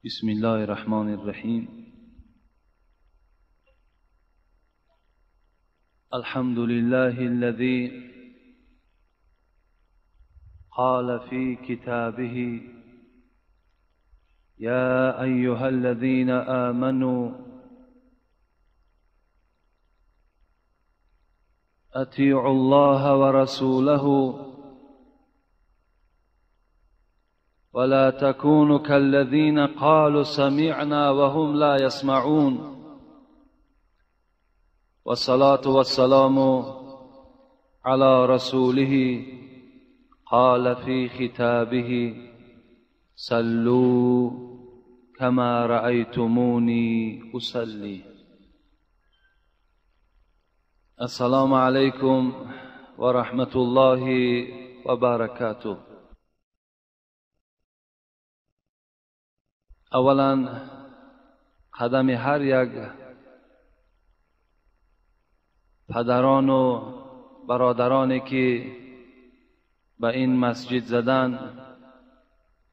بسم الله الرحمن الرحیم. الحمد لله الذي قال في كتابه يا أيها الذين آمنوا أطيعوا الله ورسوله ولا تكونوا كالذين قالوا سمعنا وهم لا يسمعون. والصلاة والسلام على رسوله قال في كتابه صلوا كما رأيتموني أصلي. السلام عليكم ورحمة الله وبركاته. اولا قدم هر یک پدران و برادرانی که به این مسجد زدن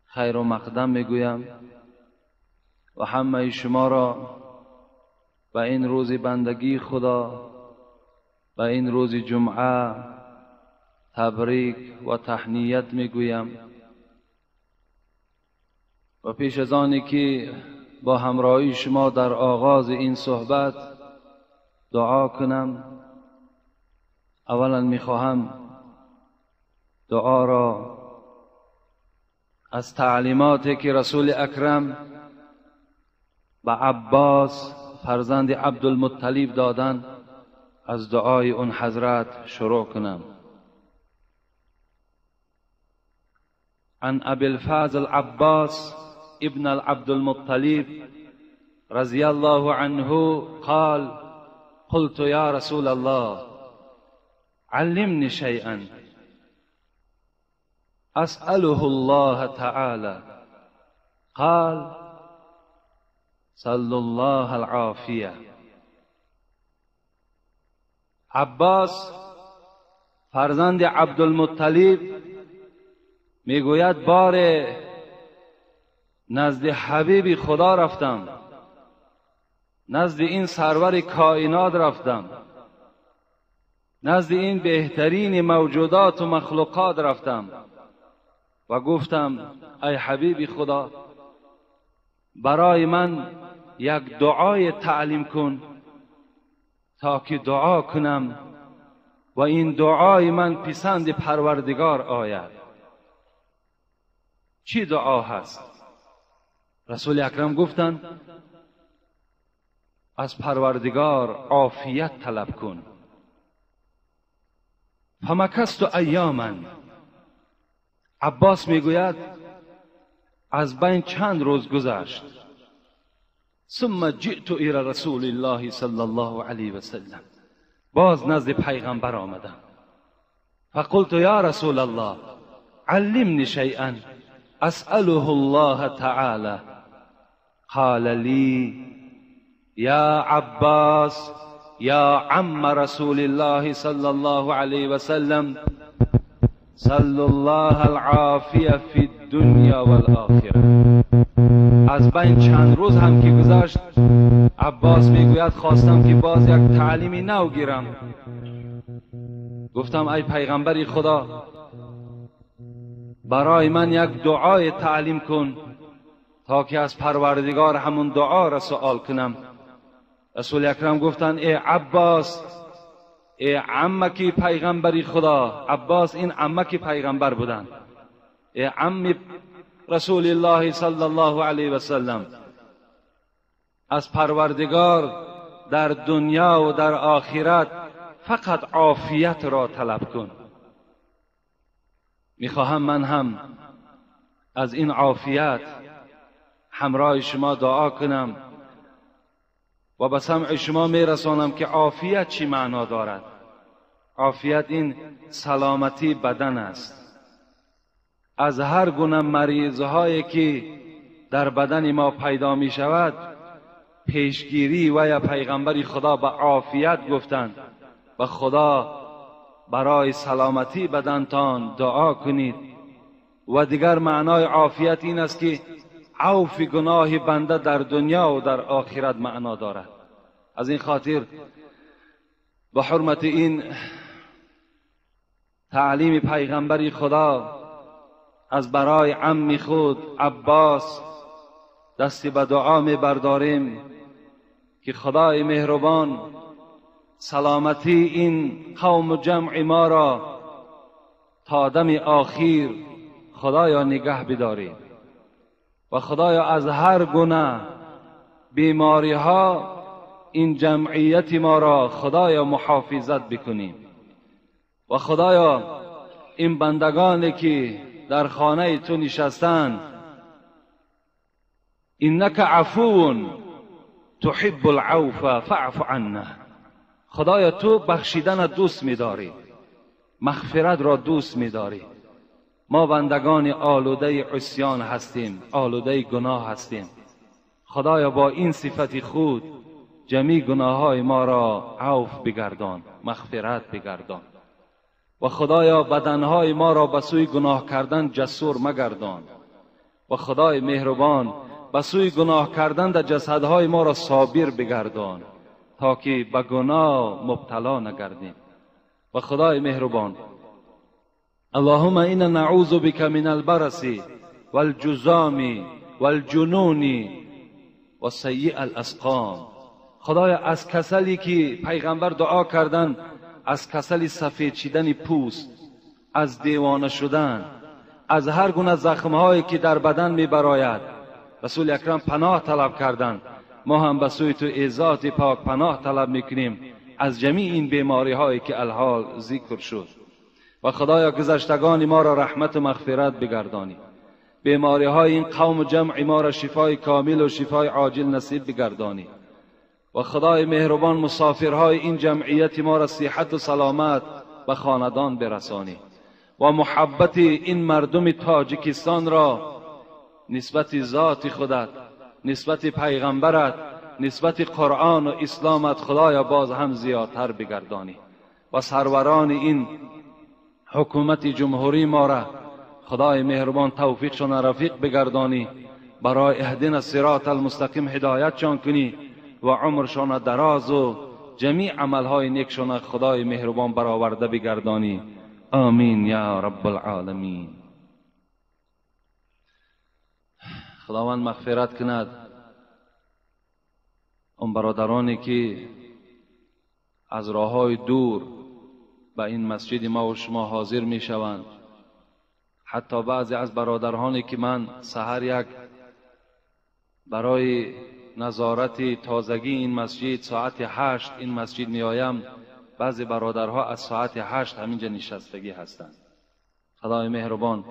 خیر و مقدم میگویم و همه شما را به این روز بندگی خدا، به این روز جمعه تبریک و تهنیت میگویم. و پیش از آنی که با همراهی شما در آغاز این صحبت دعا کنم، اولا میخواهم دعا را از تعلیماتی که رسول اکرم به عباس فرزند عبدالمطلب دادن از دعای اون حضرت شروع کنم. عن ابي الفضل عباس ابن عبدالمطلب رضي الله عنه قال قلت يا رسول الله علمني شيئا أسأله الله تعالى قال صلى الله العافية. عباس فرزند عبدالمطلب میگوید بار نزد حبیب خدا رفتم، نزد این سرور کائنات رفتم، نزد این بهترین موجودات و مخلوقات رفتم و گفتم ای حبیب خدا برای من یک دعای تعلیم کن تا که دعا کنم و این دعای من پسند پروردگار آید. چی دعا هست؟ رسول اکرم گفتند از پروردگار عافیت طلب کن. فمکثت ایاما. عباس میگوید از بین چند روز گذشت. ثم جئت الى رسول الله صلی الله علیه و سلم. باز نزد پیغمبر آمدم. فقلت یا رسول الله علمني شيئا اسأله الله تعالى قال لي يا عباس يا عم رسول الله صلى الله عليه وسلم صلى الله العافية في الدنيا والآخرة. از بین چند روز هم که گذشت عباس میگوید خواستم که باز یک تعلیمی نو گیرم. گفتم ای پیغمبری خدا برای من یک دعای تعلیم کن تا که از پروردگار همون دعا را سوال کنم. رسول اکرم گفتند ای عباس ای عمکی پیغمبری خدا. عباس این عمکی پیغمبر بودند. ای عم رسول الله صلی الله علیه و سلم از پروردگار در دنیا و در آخرت فقط عافیت را طلب کن. میخواهم من هم از این عافیت همراه شما دعا کنم و به سمع شما میرسانم که عافیت چی معنا دارد. عافیت این سلامتی بدن است. از هر گونه مریضهایی که در بدن ما پیدا می شود پیشگیری و یا پیغمبر خدا به عافیت گفتند و خدا برای سلامتی بدنتان دعا کنید. و دیگر معنای عافیت این است که عفو گناه بنده در دنیا و در آخرت معنا دارد. از این خاطر به حرمت این تعلیم پیغمبر خدا از برای عم خود عباس دستی به دعا می برداریم که خدای مهربان سلامتی این قوم و جمع ما را تا دم آخر خدایا نگه بداریم و خدایا از هر گونه بیماری ها این جمعیت ما را خدایا محافظت بکنیم و خدایا این بندگانی که در خانه تو نشستند انک عفو تحب العفو فاعف عنا، خدایا تو بخشیدن دوست می‌داری، مغفرت را دوست می‌داری. ما بندگان آلوده عصیان هستیم، آلوده گناه هستیم. خدایا با این صفت خود جمیع گناه‌های ما را عفو بگردان، مغفرت بگردان و خدایا بدنهای ما را به سوی گناه کردن جسور مگردان و خدای مهربان به سوی گناه کردن در جسدهای ما را صابر بگردان تا که به گناه مبتلا نگردیم. و خدای مهربان اللهم انا نعوذ بك من البرص والجذام والجنون و سیء الاسقام. خدایا از کسلی که پیغمبر دعا کردند، از کسل سفید شدن پوست، از دیوانه شدن، از هر گونه زخم‌هایی که در بدن می‌براید، رسول اکرم پناه طلب کردند. ما هم به سوی تو ای ذات پاک پناه طلب می‌کنیم از جمیع این بیماری‌هایی که الحال ذکر شد. و خدایا گذشتگان ما را رحمت و مغفرت بگردانی، بیماری‌های این قوم و جمع ما را شفای کامل و شفای عاجل نصیب بگردانی. و خدای مهربان مسافرهای این جمعیت ما را صحت و سلامت به خاندان برسانی و محبت این مردم تاجیکستان را نسبت ذات خودت، نسبت پیغمبرت، نسبت قرآن و اسلامت خدایا باز هم زیادتر بگردانی و سروران این حکومت جمهوری ما را خدای مهربان توفیقشان رفیق بگردانی، برای اهدنا الصراط المستقیم هدایتشان کنی و عمرشان دراز و جمیع عملهای نیکشان خدای مهربان برآورده بگردانی. آمین یا رب العالمین. خداوند مغفرت کند اون برادرانی که از راههای دور به این مسجد ما و شما حاضر می شوند. حتی بعضی از برادرانی که من سحر یک برای نظارت تازگی این مسجد ساعت 8 این مسجد می آیم، بعضی برادرها از ساعت 8 همینجا نشستگی هستند. خدای مهربان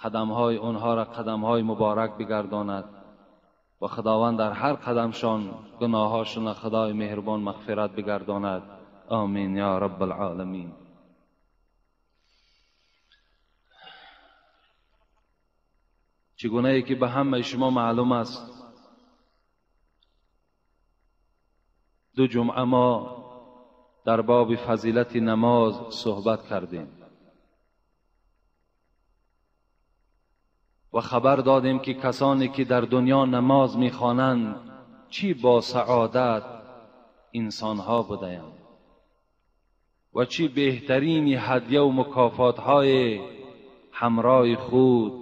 قدمهای اونها را قدمهای مبارک بگرداند و خداوند در هر قدمشان گناهاشون خدای مهربان مغفرت بگرداند. آمین یا رب العالمین. چگونه ای که به همه شما معلوم است، دو جمعه ما در باب فضیلت نماز صحبت کردیم و خبر دادیم که کسانی که در دنیا نماز میخوانند چی با سعادت انسانها بودند و چی بهترین هدیه و مکافاتهای همراه خود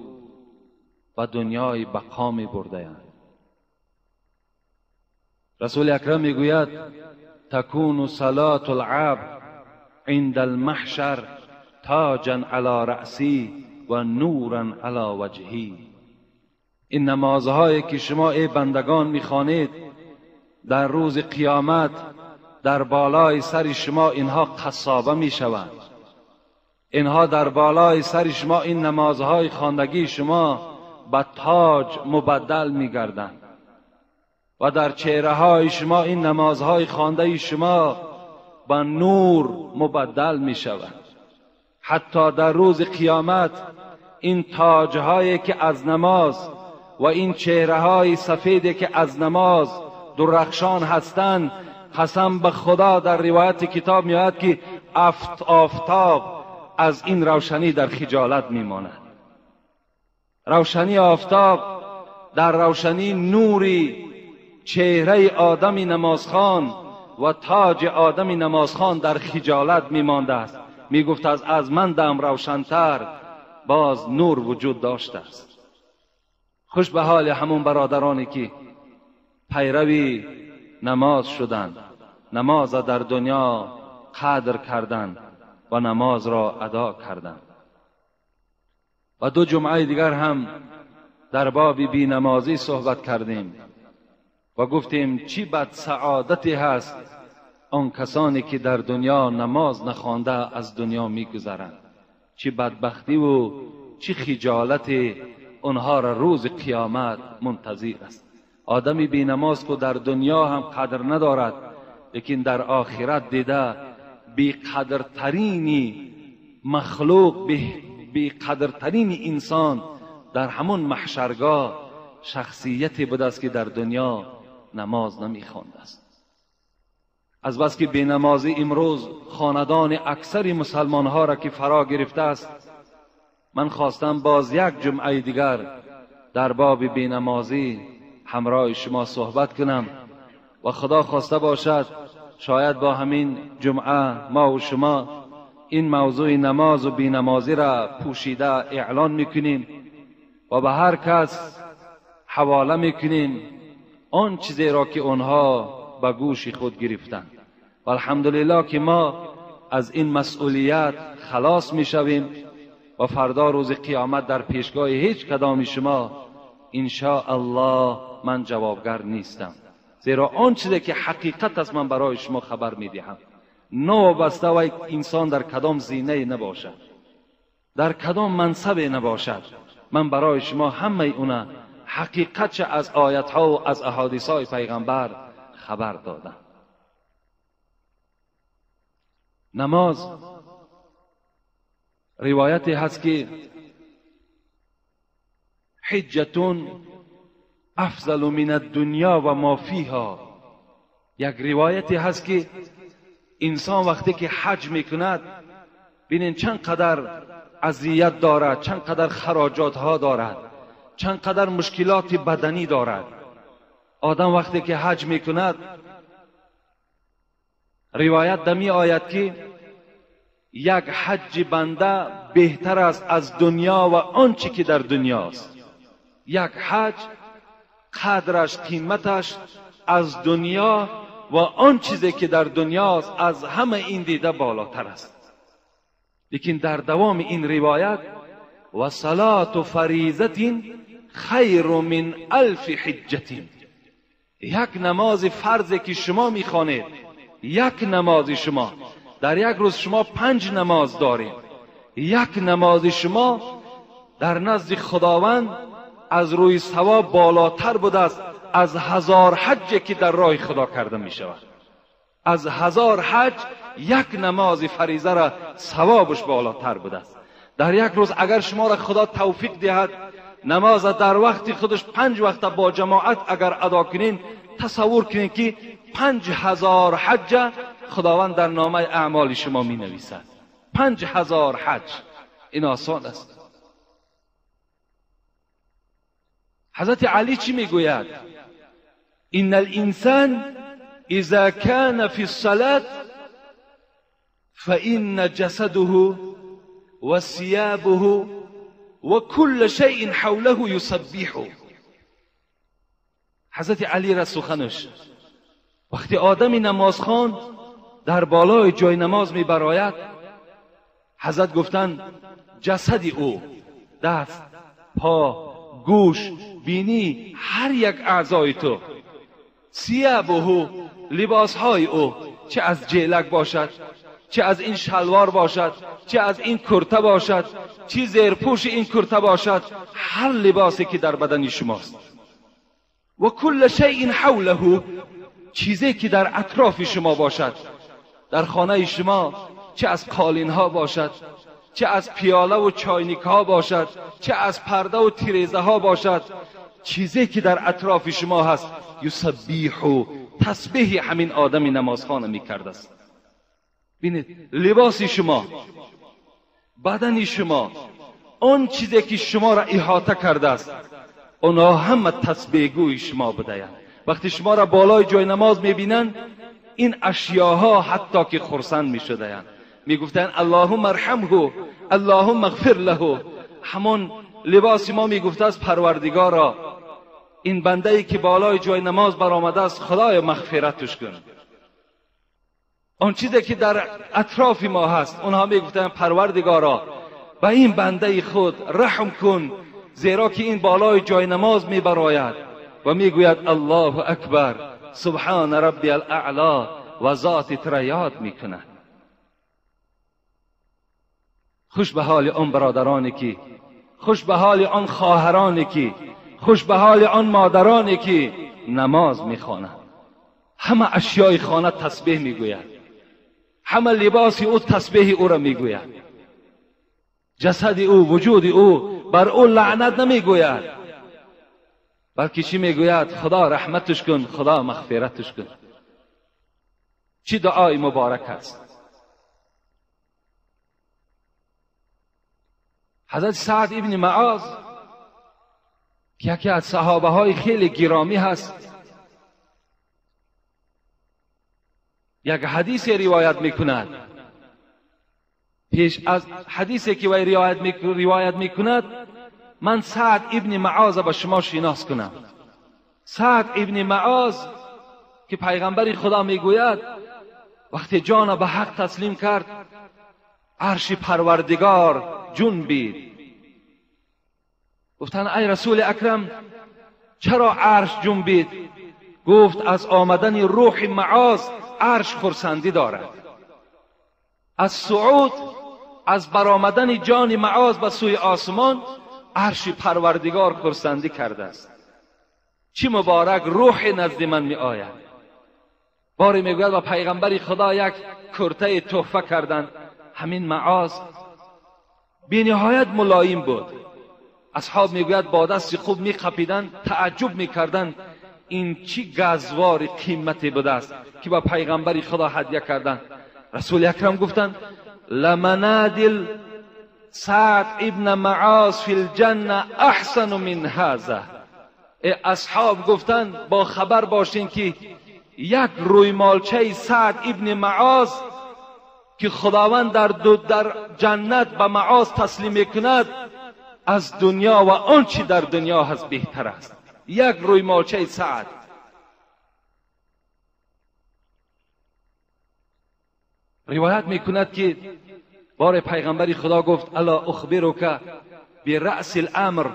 و دنیای بقا می بردند. رسول اکرم میگوید تکون صلاة العبد عند المحشر تاجا علی رأسی و نورا علی وجهی. این نمازهایی که شما ای بندگان میخوانید در روز قیامت در بالای سر شما اینها قصابه میشوند. اینها در بالای سر شما این نمازهای خواندگی شما به تاج مبدل میگردند و در چهره های شما این نمازهای خوانده شما به نور مبدل می شود. حتی در روز قیامت این تاجهایی که از نماز و این چهره های سفیدی که از نماز درخشان هستند، قسم به خدا در روایت کتاب می آید که آفتاب از این روشنی در خجالت می ماند. روشنی آفتاب در روشنی نوری چهره آدم نمازخوان و تاج آدم نمازخوان در خجالت میمانده است. میگفت از من دم روشنتر باز نور وجود داشته است. خوش به حال همون برادرانی که پیروی نماز شدند، نماز در دنیا قدر کردند و نماز را ادا کردند. و 2 جمعه دیگر هم در باب بینمازی صحبت کردیم و گفتیم چی بد سعادتی هست آن کسانی که در دنیا نماز نخوانده از دنیا میگذرند. چی بدبختی و چی خجالت اونها را روز قیامت منتظر است. آدمی بی نماز کو در دنیا هم قدر ندارد، لیکن در آخرت دیده بی قدرترین مخلوق، بی قدرترین انسان در همون محشرگاه شخصیتی بوده است که در دنیا نماز نمیخوانده است. از بس که بینمازی امروز خاندان اکثر مسلمان ها را که فرا گرفته است، من خواستم باز 1 جمعه دیگر در باب بینمازی همراه شما صحبت کنم و خدا خواسته باشد شاید با همین جمعه ما و شما این موضوع نماز و بینمازی را پوشیده اعلان میکنیم و به هر کس حواله میکنیم آن چیزی را که آنها به گوش خود گرفتند. و الحمدلله که ما از این مسئولیت خلاص میشویم و فردا روز قیامت در پیشگاه هیچ کدام شما ان شاء الله من جوابگر نیستم، زیرا آن چیزی که حقیقت است من برای شما خبر میدهم. نوابسته و انسان در کدام زینه نباشد، در کدام منصب نباشد، من برای شما همه اونا حقیقت از آیت ها و از احادیث های پیغمبر خبر دادم. نماز روایتی هست که حجتون افضل من الدنیا و ما فیها. یک روایتی هست که انسان وقتی که حج میکند ببینین چند قدر اذیت دارد، چند قدر خراجات ها دارد، چند قدر مشکلات بدنی دارد. آدم وقتی که حج میکند روایت دمی آید که یک حج بنده بهتر است از دنیا و آنچه که در دنیاست. یک حج قدرش، قیمتش از دنیا و آن چیزی که در دنیاست از همه این دیده بالاتر است. لیکن در دوام این روایت و صلات فریضة خیر من 1000 حجة، یک نماز فرضی که شما میخوانید، یک نماز شما در یک روز شما 5 نماز دارید، یک نماز شما در نزد خداوند از روی ثواب بالاتر بوده است از 1000 حجی که در راه خدا کرده می شود. از 1000 حج یک نماز فریضه را ثوابش بالاتر بوده است. در یک روز اگر شما را خدا توفیق دهد نماز در وقت خودش 5 وقت با جماعت اگر ادا کنین، تصور کنین که 5000 حج خداوند در نامه اعمال شما می نویسد. 5000 حج، این آسان است. حضرت علی چی میگوید؟ ان الانسان اذا كان في الصلاة فإن جسده وثيابه وكل شيء حوله يسبح. حضرت علی را سخنش وقتی آدمی نمازخوان در بالای جای نماز میبراید، حضرت گفتن جسد او، دست، پا، گوش، بینی، هر یک اعضای تو، ثیابه، لباسهای او، چه از جیلک باشد، چه از این شلوار باشد، چه از این کرته باشد، چه زیرپوش این کرته باشد، هر لباسی که در بدن شماست. و کل شیء حوله، چیزی که در اطراف شما باشد، در خانه شما چه از قالین ها باشد، چه از پیاله و چاینک ها باشد، چه از پرده و تیریزه ها باشد، چیزی که در اطراف شما هست یسبیح، تسبیح همین آدم نمازخوان میکرده است. ببینید لباس شما، بدن شما، اون چیزی که شما را احاطه کرده است، اونها همه تسبیح گوی شما بدهند. وقتی شما را بالای جای نماز میبینند این اشیاها حتی که خرسند میشدند، میگفتند اللهم ارحمه اللهم اغفر له. همون لباس ما میگفته است پروردگارا این بنده ای که بالای جای نماز برآمده است خدای مغفرتش کن. آن چیزی که در اطراف ما هست اونها میگفتند پروردگارا به این بنده خود رحم کن، زیرا که این بالای جای نماز میبراید و میگوید الله اکبر سبحان ربی الاعلا و ذاتت را یاد میکند. خوش به حال آن برادرانی که، خوش به حال آن خواهرانی که، خوش به حال آن مادرانی که نماز میخوانند. همه اشیای خانه تسبیح میگوید، همه لباس او تسبیح او را میگوید، جسد او وجود او بر او لعنت نمیگوید، بلکه چی میگوید؟ خدا رحمتش کن، خدا مغفرتش کن. چی دعای مبارک است. حضرت سعد ابن معاذ که یکی از صحابه های خیلی گرامی هست، یک حدیث روایت میکند. پیش از حدیثی که وی روایت میکند من سعد ابن معاذ به شما شناس کنم. سعد ابن معاذ که پیغمبر خدا میگوید وقتی جان به حق تسلیم کرد عرش پروردگار جنبید. گفتند ای رسول اکرم چرا عرش جنبید؟ گفت از آمدن روح معاذ عرش خرسندی دارد. از صعود، از برآمدن جان معاذ به سوی آسمان عرش پروردگار خرسندی کرده است. چی مبارک روح نزد من می آید. باری میگوید و پیغمبر خدا یک کرته تحفه کردند. همین معاذ بی نهایت ملایم بود. اصحاب میگوید با دست خوب میخپیدند، تعجب میکردند این چی گزوار قیمتی بوده است که با پیغمبر خدا هدیه کردند. رسول اکرم گفتند لمنادل سعد ابن معاذ فی الجنه احسن من هذا. اصحاب گفتند با خبر باشین که یک روی مالچه سعد ابن معاذ که خداوند در جنت به معاذ تسلیم میکند از دنیا و آنچه در دنیا هست بهتر است. یک روی مالچه سعد. روایت میکند که بار پیغمبری خدا گفت الا اخبرک برأس الامر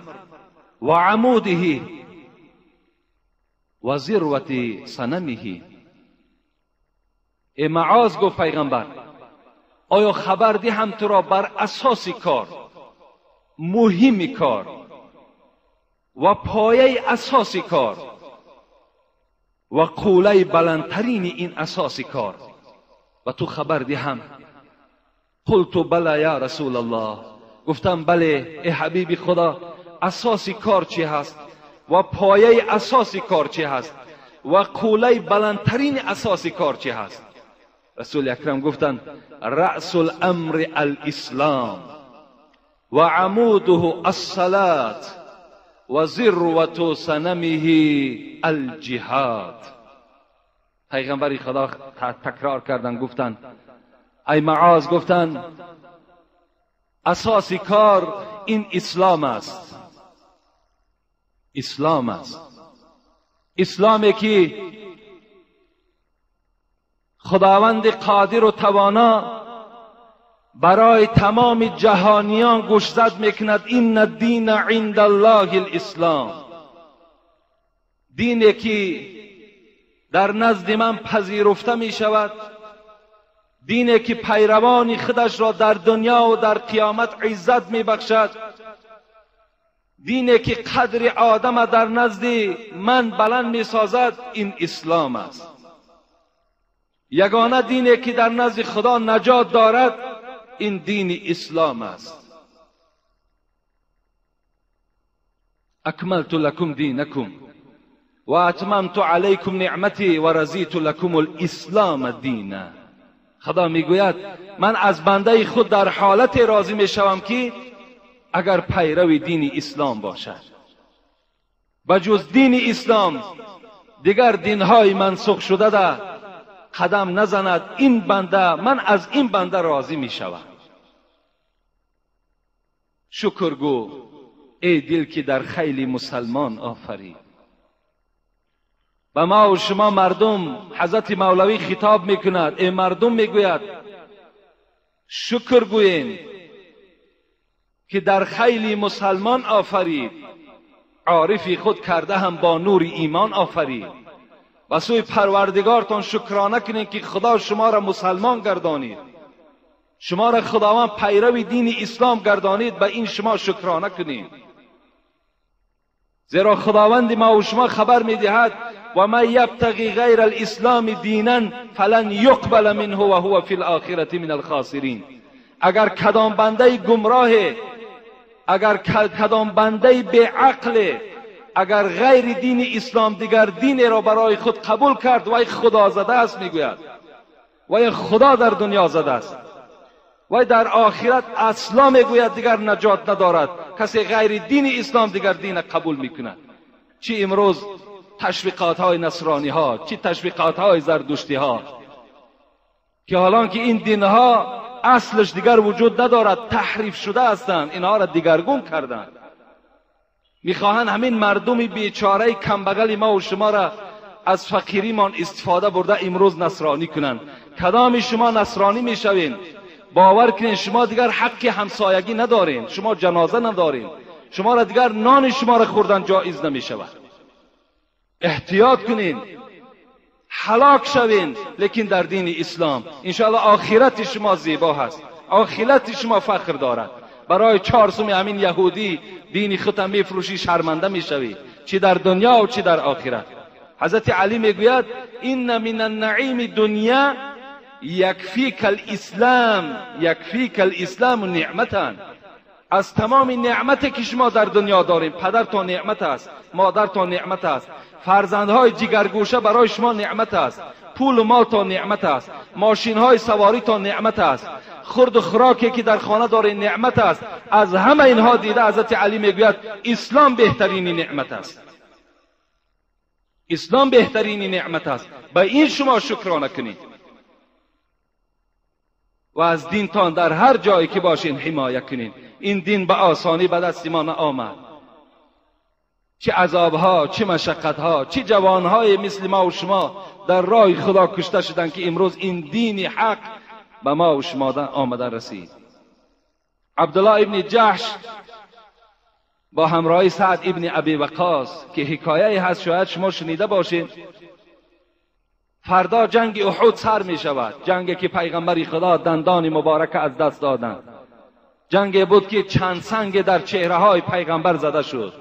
و عموده و ذروة صنمه. ای معاذ گفت پیغمبر آیا خبر دهم تو را بر اساس کار، مهم کار و پایه اساس کار و قوله بلندترین این اساس کار و تو خبر دهم؟ قلت بله یا رسول الله. گفتم بله ای حبیب خدا. اساس کار چی هست و پایه اساس کار چی هست و قوله بلندترین اساس کار چی هست؟ رسول اکرم گفتند رأس الامر الاسلام و عموده الصلاة و ذروة صنمه الجهاد. پیغمبر خدا تکرار کردند گفتند ای معاذ، گفتند اساس کار این اسلام است. اسلام است. اسلامی که خداوند قادر و توانا برای تمام جهانیان گوشزد میکند این الدین عند الله الاسلام. دینی که در نزد من پذیرفته می شود، دینی که پیروان خودش را در دنیا و در قیامت عزت می بخشد، دینی که قدر آدم در نزد من بلند می سازد، این اسلام است. یگانه دینی که در نزد خدا نجات دارد این دین اسلام است. اکملت لکم دینکم و اتممت علیکم نعمتی و رضیت لکم الاسلام دینا. خدا میگوید من از بنده خود در حالت راضی میشوم که اگر پیرو دین اسلام باشد. بجز دین اسلام دیگر دینهای منسوخ شده ده قدم نزند. این بنده، من از این بنده راضی می شوم. شکر گو ای دل که در خیلی مسلمان آفرید. و ما و شما مردم، حضرت مولوی خطاب میکند، ای مردم میگوید شکر گوین که در خیلی مسلمان آفرید، عارفی خود کرده هم با نور ایمان آفرید. و سوی پروردگارتان شکرانه کنید که خدا شما را مسلمان گردانید، شما را خداوند پیرو دین اسلام گردانید. به این شما شکرانه کنید، زیرا خداوند ما و شما خبر میدهد و من یبتغی غیر الاسلام دینا فلن یقبل منه و هو فی الاخره من الخاسرین. اگر کدام بنده گمراه، اگر کدام بنده به عقل، اگر غیر دین اسلام دیگر دین را برای خود قبول کرد، وای خدا زده است، میگوید وای خدا در دنیا زده است، وای در آخرت اصلا میگوید دیگر نجات ندارد. کسی غیر دین اسلام دیگر دین قبول میکند. چی امروز تشویقات های نصرانی ها، چی تشویقات های زردشتی ها، که حالا که این دین ها اصلش دیگر وجود ندارد، تحریف شده هستند، اینها را دیگرگون کردند. میخواهند همین مردم بیچاره کمبغل ما و شما را از فقیریمان استفاده برده امروز نصرانی کنند. کدام شما نصرانی میشوین؟ باور کنین شما دیگر حق همسایگی ندارین، شما جنازه ندارین، شما را دیگر نان شما را خوردن جایز نمیشود. احتیاط کنین، هلاک شوین، لیکن در دین اسلام انشاءالله آخرت شما زیبا هست، آخرت شما فخر دارد. برای 4 سوم همین یهودی دین خودت میفروشی، شرمنده میشوی، چی در دنیا و چی در آخرت. حضرت علی میگوید این من النعیم دنیا یکفیک الاسلام، یکفیک الاسلام نعمتا. از تمام نعمتی که شما در دنیا داریم، پدرتان نعمت است، مادرتان نعمت است، فرزندهای جگرگوشه برای شما نعمت است، پول و مالتان نعمت است، ماشینهای سواریتان نعمت است، خورد و خوراکی که در خانه دارین نعمت است. از همه اینها دیده حضرت علی میگوید اسلام بهترین نعمت است، اسلام بهترین نعمت است. به این شما شکرانه کنید و از دینتان در هر جایی که باشین حمایت کنید. این دین به آسانی به دست ما آمد. چه عذابها، چه مشقتها، چه جوانهای مثل ما و شما در راه خدا کشته شدند که امروز این دین حق به ما و شما آمده رسید. عبدالله ابن جحش با همراهی سعد ابن ابی وقاص که حکایه هست شاید شما شنیده باشید، فردا جنگ احد سر می شود، جنگی که پیغمبر خدا دندان مبارک از دست دادند، جنگی بود که چند سنگ در چهره های پیغمبر زده شد.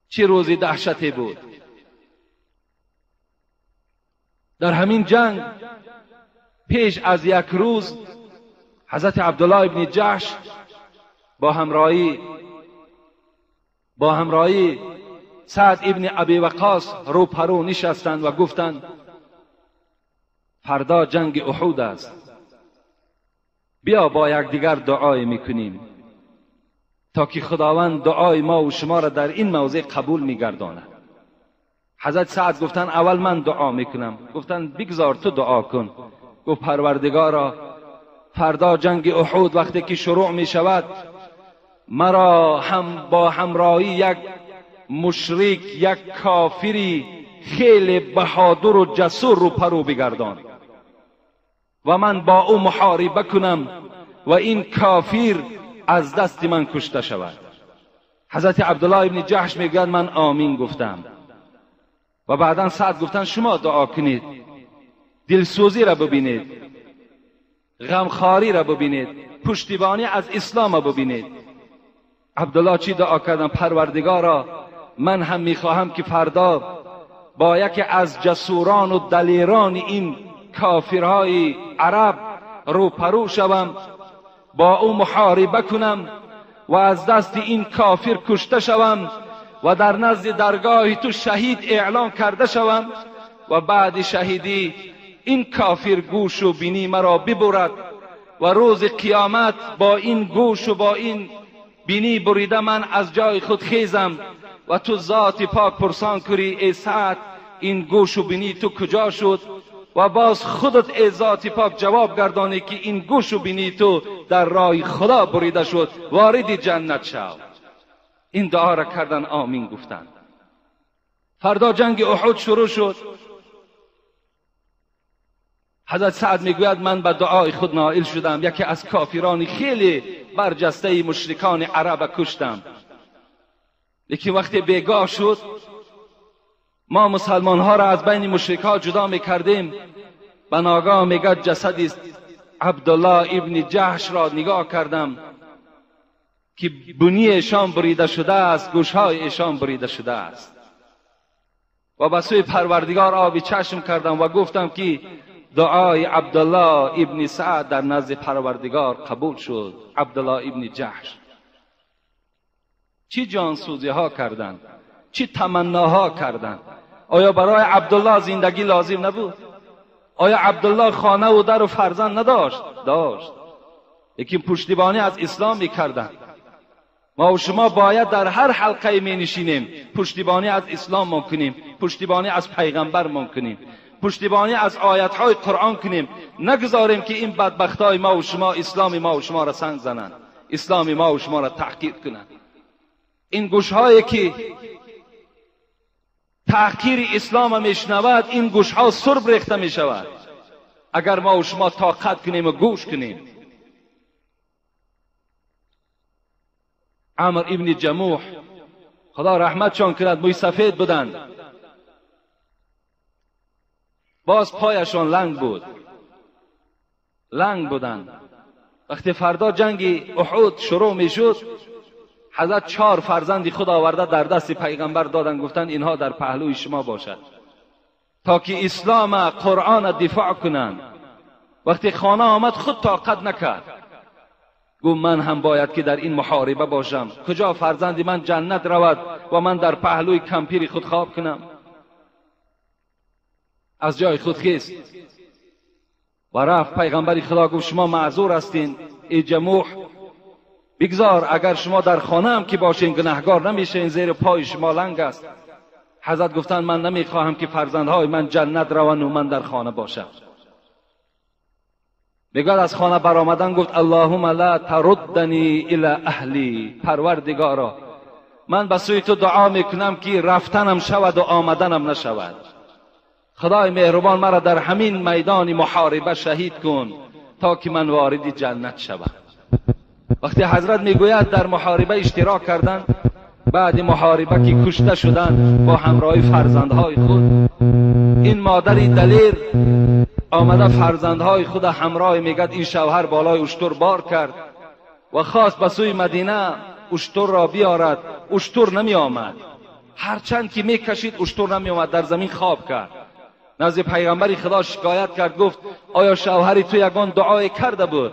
چه روزی دهشتی بود. در همین جنگ پیش از یک روز حضرت عبدالله ابن جحش با همراهی سعد ابن ابی وقاص رو پرو نشستند و گفتند فردا جنگ احد است، بیا با یکدیگر دعای میکنیم تا که خداوند دعای ما و شما را در این موضع قبول میگرداند. حضرت سعد گفتند اول من دعا میکنم. گفتند بگذار تو دعا کن. گفت پروردگارا فردا جنگ احد وقتی که شروع می شود مرا هم با همراهی یک مشرک، یک کافری خیلی بهادر و جسور رو پرو بگردان و من با او محاربه کنم و این کافر از دست من کشته شود. حضرت عبدالله ابن جحش میگوید من آمین گفتم و بعدا سعد گفتن شما دعا کنید، دلسوزی را ببینید، غمخواری را ببینید، پشتیبانی از اسلام را ببینید. عبدالله چی دعا کردن؟ پروردگارا من هم میخواهم که فردا با یکی از جسوران و دلیران این کافرهای عرب روپرو شوم، با او محاربه کنم و از دست این کافر کشته شوم و در نزد درگاه تو شهید اعلان کرده شوم و بعد شهیدی این کافر گوش و بینی مرا ببرد و روز قیامت با این گوش و با این بینی بریده من از جای خود خیزم و تو ذات پاک پرسان کری ای سعد این گوش و بینی تو کجا شد؟ و باز خودت ای ذات پاک جواب گردانی که این گوش و بینی تو در راه خدا بریده شد، وارد جنت شو. این دعا را کردن، آمین گفتند. فردا جنگ احد شروع شد. حضرت سعد میگوید من به دعای خود نائل شدم، یکی از کافران خیلی برجسته مشرکان عرب کشتم. لیکن وقتی بیگاه شد، ما مسلمان ها را از بین مشرکان جدا میکردیم. به ناگاه میگه جسد عبدالله ابن جحش را نگاه کردم که بنی ایشان بریده شده است، گوشهای ایشان بریده شده است. و به سوی پروردگار آبی چشم کردم و گفتم که دعای عبدالله ابن سعد در نزد پروردگار قبول شد. عبدالله ابن جحش چی جانسوزی ها کردند، چی تمناها کردند. آیا برای عبدالله زندگی لازم نبود؟ آیا عبدالله خانه و در و فرزند نداشت؟ داشت، لیکن پشتیبانی از اسلام میکردند. ما و شما باید در هر حلقه می نشینیم پشتیبانی از اسلام کنیم، پشتیبانی از پیغمبر کنیم، پشتیبانی از آیاتهای قرآن کنیم. نگذاریم که این بدبختای ما و شما اسلام ما و شما را سنگ زنند، اسلام ما و شما را تحقیر کنند. این گوشهایی که تحقیر اسلام میشنود، این گوشها سرب ریخته میشود اگر ما و شما طاقت کنیم و گوش کنیم. عمر ابن جموح خدا رحمتشان کند، موی سفید بودند، باز پایشان لنگ بودند. وقتی فردا جنگ احد شروع می شد، حضرت 4 فرزندی خود آورده در دست پیغمبر دادن، گفتند اینها در پهلوی شما باشد تا که اسلام قرآن دفاع کنند. وقتی خانه آمد خود طاقت نکرد، گفت من هم باید که در این محاربه باشم. کجا فرزندی من جنت رود و من در پهلوی کمپیر خود خواب کنم؟ از جای خود خیست و رفت. پیغمبر خدا گفت شما معذور هستین ای جموح، بگذار اگر شما در خانه هم که باشین گناهگار نمیشین، زیر پای شما لنگ است. حضرت گفتند من نمیخواهم که فرزندهای من جنت روند و من در خانه باشم. میگوید از خانه برآمدن گفت اللهم لا تردنی الی اهلی، پروردگارا من به سوی تو دعا میکنم که رفتنم شود و آمدنم نشود. خدای مهربان مرا در همین میدان محاربه شهید کن تا که من وارد جنت شوم. وقتی حضرت میگوید در محاربه اشتراک کردن، بعد محاربه که کشته شدن با همراه فرزندهای خود، این مادری دلیر آمده فرزندهای خود همراه میگد این شوهر بالای اشتر بار کرد و خواست به سوی مدینه اشتر را بیارد. اشتر نمی آمد، هرچند که میکشید اشتر نمی آمد، در زمین خواب کرد. نزد پیغمبر خدا شکایت کرد، گفت آیا شوهری تو یگان دعای کرده بود؟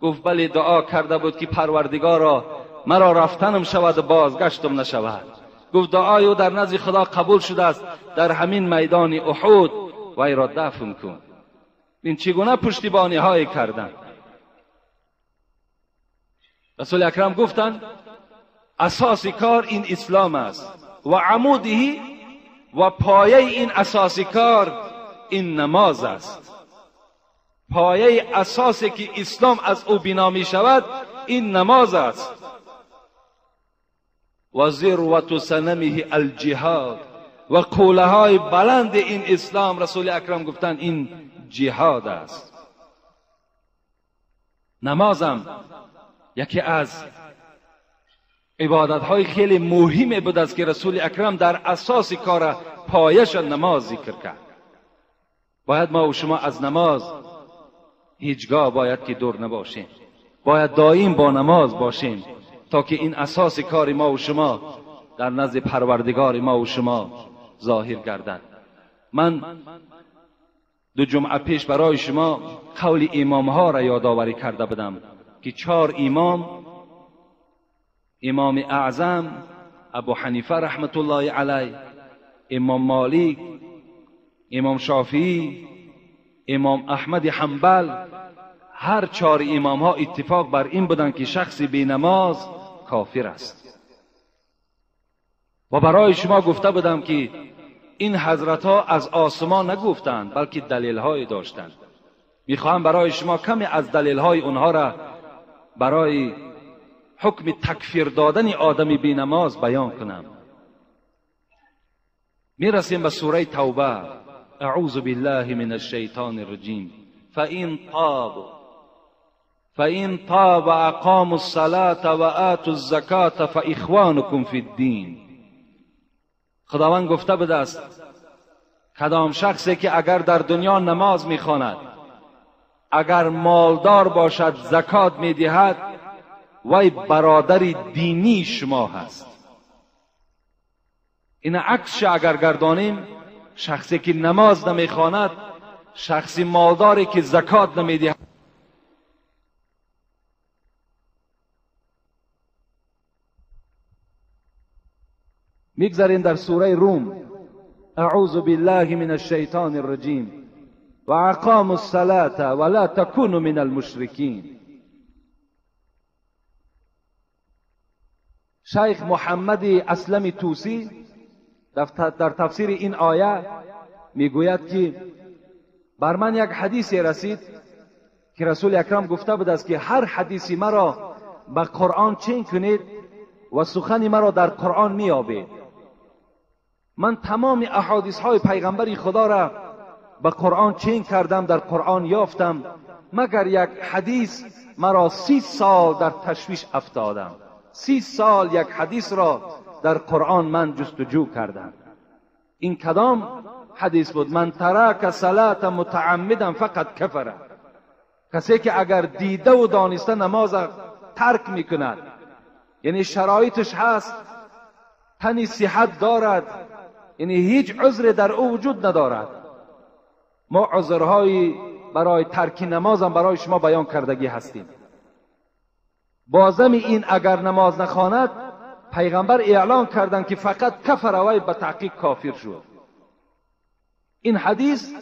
گفت بله دعا کرده بود که پروردگارا مرا رفتنم شود و بازگشتم نشود. گفت دعای او در نزد خدا قبول شده است، در همین میدان احد وی را دفن کن. این چگونه پشتیبانی های کردن. رسول اکرم گفتند اساس کار این اسلام است و عمودی و پایه این اساس کار این نماز است. پایه اساسی که اسلام از او بنا می شود این نماز است. و ذروة سنمه الجهاد، و قوله های بلند این اسلام رسول اکرم گفتند این جهاد است. نمازم یکی از عبادت های خیلی مهمی بود است که رسول اکرم در اساس کار پایش نماز ذکر کرد. باید ما و شما از نماز هیچگاه باید که دور نباشیم، باید دائم با نماز باشیم تا که این اساس کار ما و شما در نزد پروردگار ما و شما ظاهر گردد. من 2 جمعه پیش برای شما قول امام ها را یادآوری کرده بودم که 4 امام، امام اعظم ابو حنیفه رحمت الله علیه، امام مالک، امام شافعی، امام احمد حنبل، هر 4 امام ها اتفاق بر این بودند که شخص بی نماز کافر است. و برای شما گفته بودم که این حضرت ها از آسمان نگفتند بلکه دلیل های داشتند. میخواهم برای شما کمی از دلیل های اونها را برای حکم تکفیر دادن آدمی بی نماز بیان کنم. میرسیم به سوره توبه. اعوذ بالله من الشیطان الرجیم. فإن طاب اقاموا الصلاة و آتوا الزکاة فاخوانکم فی الدین. خداوند گفته بوده است کدام شخصی که اگر در دنیا نماز میخواند، اگر مالدار باشد، زکات میدهد، وی برادر دینی شما هست. این عکسش اگر گردانیم، شخصی که نماز نمیخواند، شخصی مالداری که زکات نمیدهد، میگذاریم در سوره روم. اعوذ بالله من الشیطان الرجیم و اقاموا الصلاة ولا تكونوا من المشرکین. شیخ محمد اسلم توسی در تفسیر این آیه میگوید که بر من یک حدیثی رسید که رسول اکرم گفته بود است که هر حدیثی مرا به قرآن چین کنید و سخنی مرا در قرآن میابید. من تمام احادیث های پیغمبر خدا را به قرآن چین کردم، در قرآن یافتم، مگر یک حدیث مرا 30 سال در تشویش افتادم. 30 سال یک حدیث را در قرآن من جستجو کردم. این کدام حدیث بود؟ من ترک صلاة متعمدا فقط کفر. کسی که اگر دیده و دانسته نماز ترک میکند، یعنی شرایطش هست، تنی صحت دارد، یعنی هیچ عذر در او وجود ندارد. ما عذرهایی برای ترک نماز هم برای شما بیان کردگی هستیم. بازم این اگر نماز نخواند، پیغمبر اعلان کردند که فقط کفر و به تحقیق کافر شد. این حدیث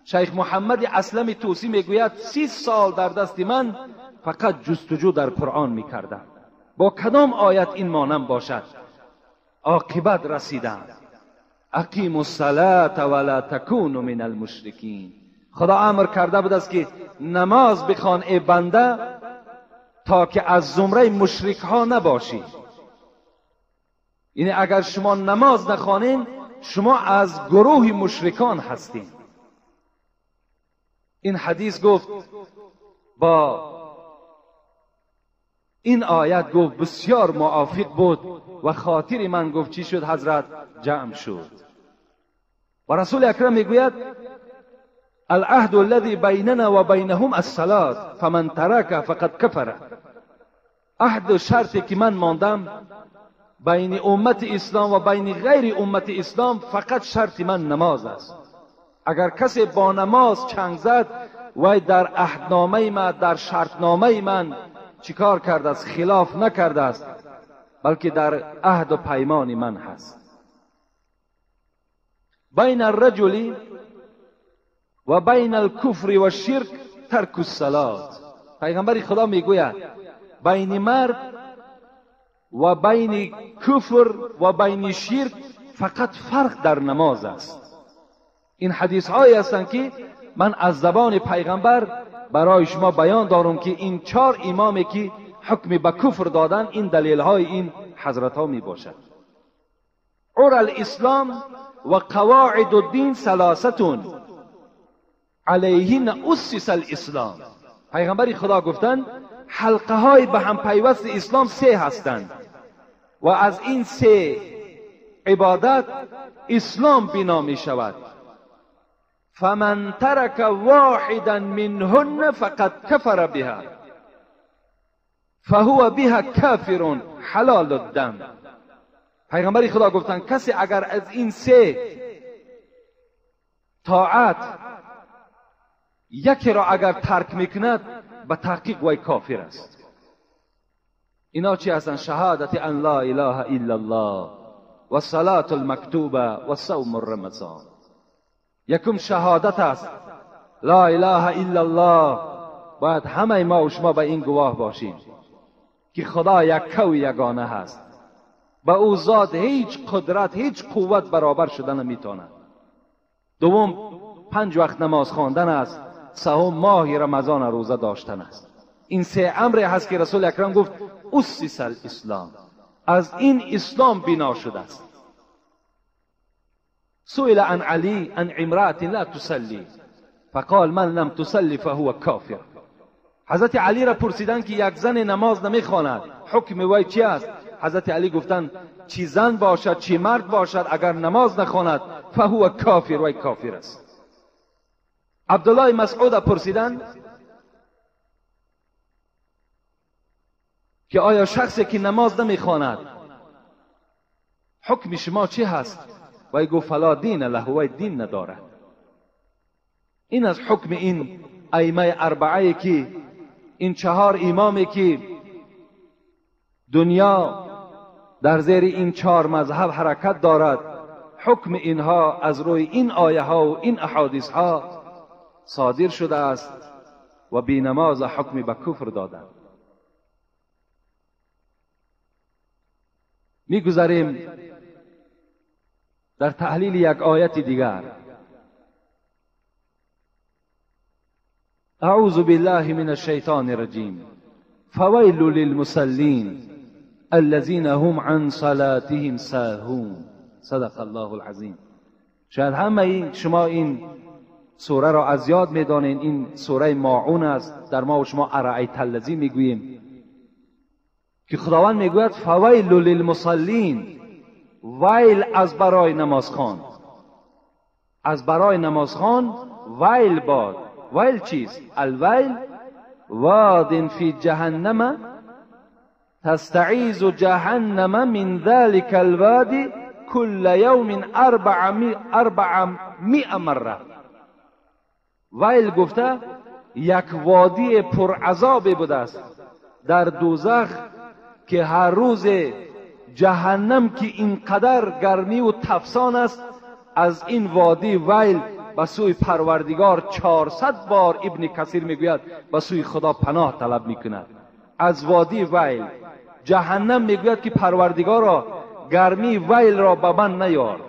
شیخ محمد اسلم توسی میگوید 30 سال در دست من فقط جستجو در قرآن میکردم با کدام آیت این مانم باشد عاقبت رسیدم. اقیموا الصلاة ولا تکونوا من المشرکین. خدا امر کرده بود است که نماز بخوان ای بنده تا که از زمره مشرک ها نباشی. یعنی اگر شما نماز نخوانین، شما از گروه مشرکان هستین. این حدیث گفت با این آیت گفت بسیار موافق بود و خاطر من گفت چی شد حضرت؟ جمع شد. و رسول اکرم میگوید العهد الذي بیننا و بینهم الصلاة فمن ترک فقد کفر. عهد و شرطی که من ماندم بین امت اسلام و بین غیر امت اسلام، فقط شرط من نماز است. اگر کسی با نماز چنگ زد، وی در عهدنامه من، در شرطنامه من چیکار کرده است؟ خلاف نکرده است، بلکه در عهد و پیمان من هست. بین الرجل و بین الکفر و الشرک ترک الصلاة. پیغمبر خدا میگوید بین مرد و بین کفر و بین شرک فقط فرق در نماز است. این حدیث هایی هستند که من از زبان پیغمبر برای شما بیان دارم که این 4 امامی که حکم به کفر دادن، این دلیل های این حضرت ها می باشد. عر الاسلام و قواعد الدین 3 علیهن اسس الاسلام. پیغمبر خدا گفتند حلقه های به هم پیوست اسلام 3 هستند و از این 3 عبادت اسلام بنا می شود. فمن ترک واحدا منهن فقد کفر بها فهو بها کافر حلال الدم. پیغمبر خدا گفتند کسی اگر از این 3 طاعت یکی را اگر ترک میکند، به تحقیق وی کافر است. اینا چی هستند؟ شهادت ان لا اله الا الله و صلاة المکتوبه و صوم رمضان. یکم شهادت است لا اله الا الله. باید همه ما و شما به این گواه باشیم که خدا یک و یگانه هست. با او ذات هیچ قدرت هیچ قوت برابر شدن نمیتواند. دوم 5 وقت نماز خواندن است. سوم ماه رمضان روزه داشتن است. این 3 امر هست که رسول اکرم گفت اسس الاسلام، از این اسلام بنا شده است. سئل عن علی عن امرأة لا تصلی فقال من لم تصلی فهو کافر. حضرت علی را پرسیدن که یک زن نماز نمیخواند حکم وی چی است؟ حضرت علی گفتند چی زن باشد چی مرد باشد اگر نماز نخواند فهو کافر، وی کافر است. عبدالله مسعود پرسیدن که آیا شخصی که نماز نمیخواند حکم شما چی هست؟ وی گفت فلا دین له، وی دین ندارد. این از حکم این ائمه اربعه که این 4 امامی که دنیا در زیر این 4 مذهب حرکت دارد، حکم اینها از روی این آیه ها و این احادیث ها صادر شده است و بی نماز حکم به کفر دادند. میگذاریم در تحلیل یک آیت دیگر. اعوذ بالله من الشیطان الرجیم فویل للمصلین الذين هم عن صلاتهم ساهون. صدق الله العظیم. شاید همه شما این سوره را از یاد میدانین. این سوره ماعون است. در ما و شما ارایت الذی میگوییم که خداوند میگوید فویل للمصلین، ویل از برای نمازخوان، از برای نمازخوان ویل باد. ویل چیست؟ الویل واد فی جهنم تستعیذ جهنم من ذلك الوادی كل یوم 400 مره. ویل گفته یک وادی پرعذاب بوده است در دوزخ که هر روز جهنم که اینقدر گرمی و تفسان است، از این وادی ویل به سوی پروردگار 400 بار ابن کثیر میگوید به سوی خدا پناه طلب میکند. از وادی ویل جهنم میگوید که پروردگارا گرمی ویل را به من نیار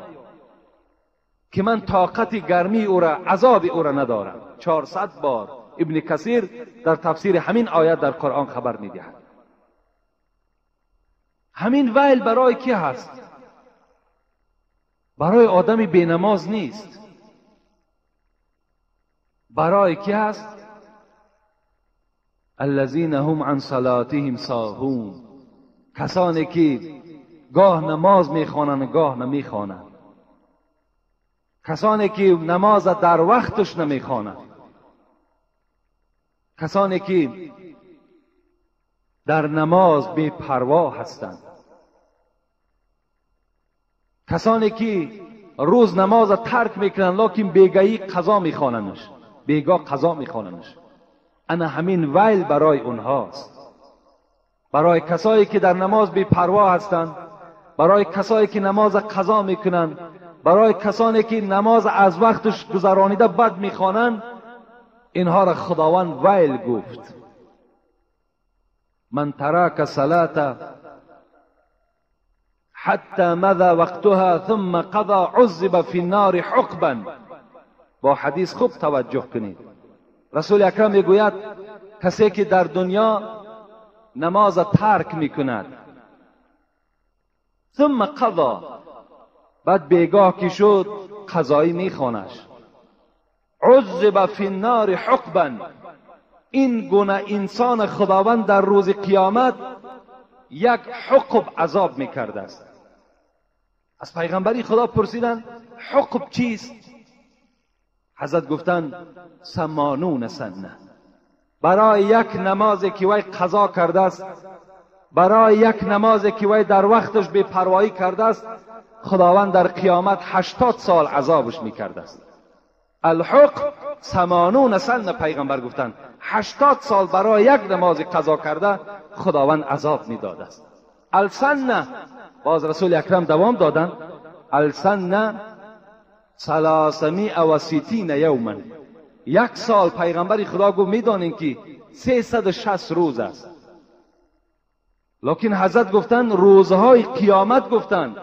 که من طاقت گرمی او را عذاب او را ندارم. 400 بار ابن کثیر در تفسیر همین آیت در قرآن خبر میدهد. همین ویل برای کی هست؟ برای آدمی بینماز نیست. برای کی هست؟ الذین هم عن صلاتهم ساهون، کسانی که گاه نماز میخوانند گاه نمیخوانند، کسانی که نماز در وقتش نمیخوانند، کسانی که در نماز بی پروا هستند، کسانی که روز نماز ترک میکنند لکن بیگاهی قضا میخوانندش، بیگاه قضا میخوانندش. انا همین ویل برای اونهاست، برای کسایی که در نماز بی پروا هستند، برای کسایی که نماز قضا میکنند، برای کسانی که نماز از وقتش گذرانیده بد میخوانند. اینها را خداوند ویل گفت. من ترک صلاة حتی مضى وقتها ثم قضى عذب في النار حقبا. با حدیث خوب توجه کنید. رسول اکرم میگوید کسی که در دنیا نماز ترک میکند ثم قضا، بعد بیگاه که شد قضایی میخوانش، عذب فی النار حقبا، این گونه انسان خداوند در روز قیامت یک حقب عذاب میکرده است. از پیغمبری خدا پرسیدن حقب چیست؟ حضرت گفتند 80 سنه. برای یک نمازی که وی قضا کرده است، برای یک نمازی که وی در وقتش بی پروایی کرده است، خداوند در قیامت 80 سال عذابش میکرده است. الحق 80 سنه. پیغمبر گفتند 80 سال برای یک نماز قضا کرده خداوند عذاب میداده است. السنه، باز رسول اکرم دوام دادن، السنه 360 یوما. یک سال پیغمبر خدا گفت میدانین که 360 روز است، لکن حضرت گفتن روزهای قیامت گفتن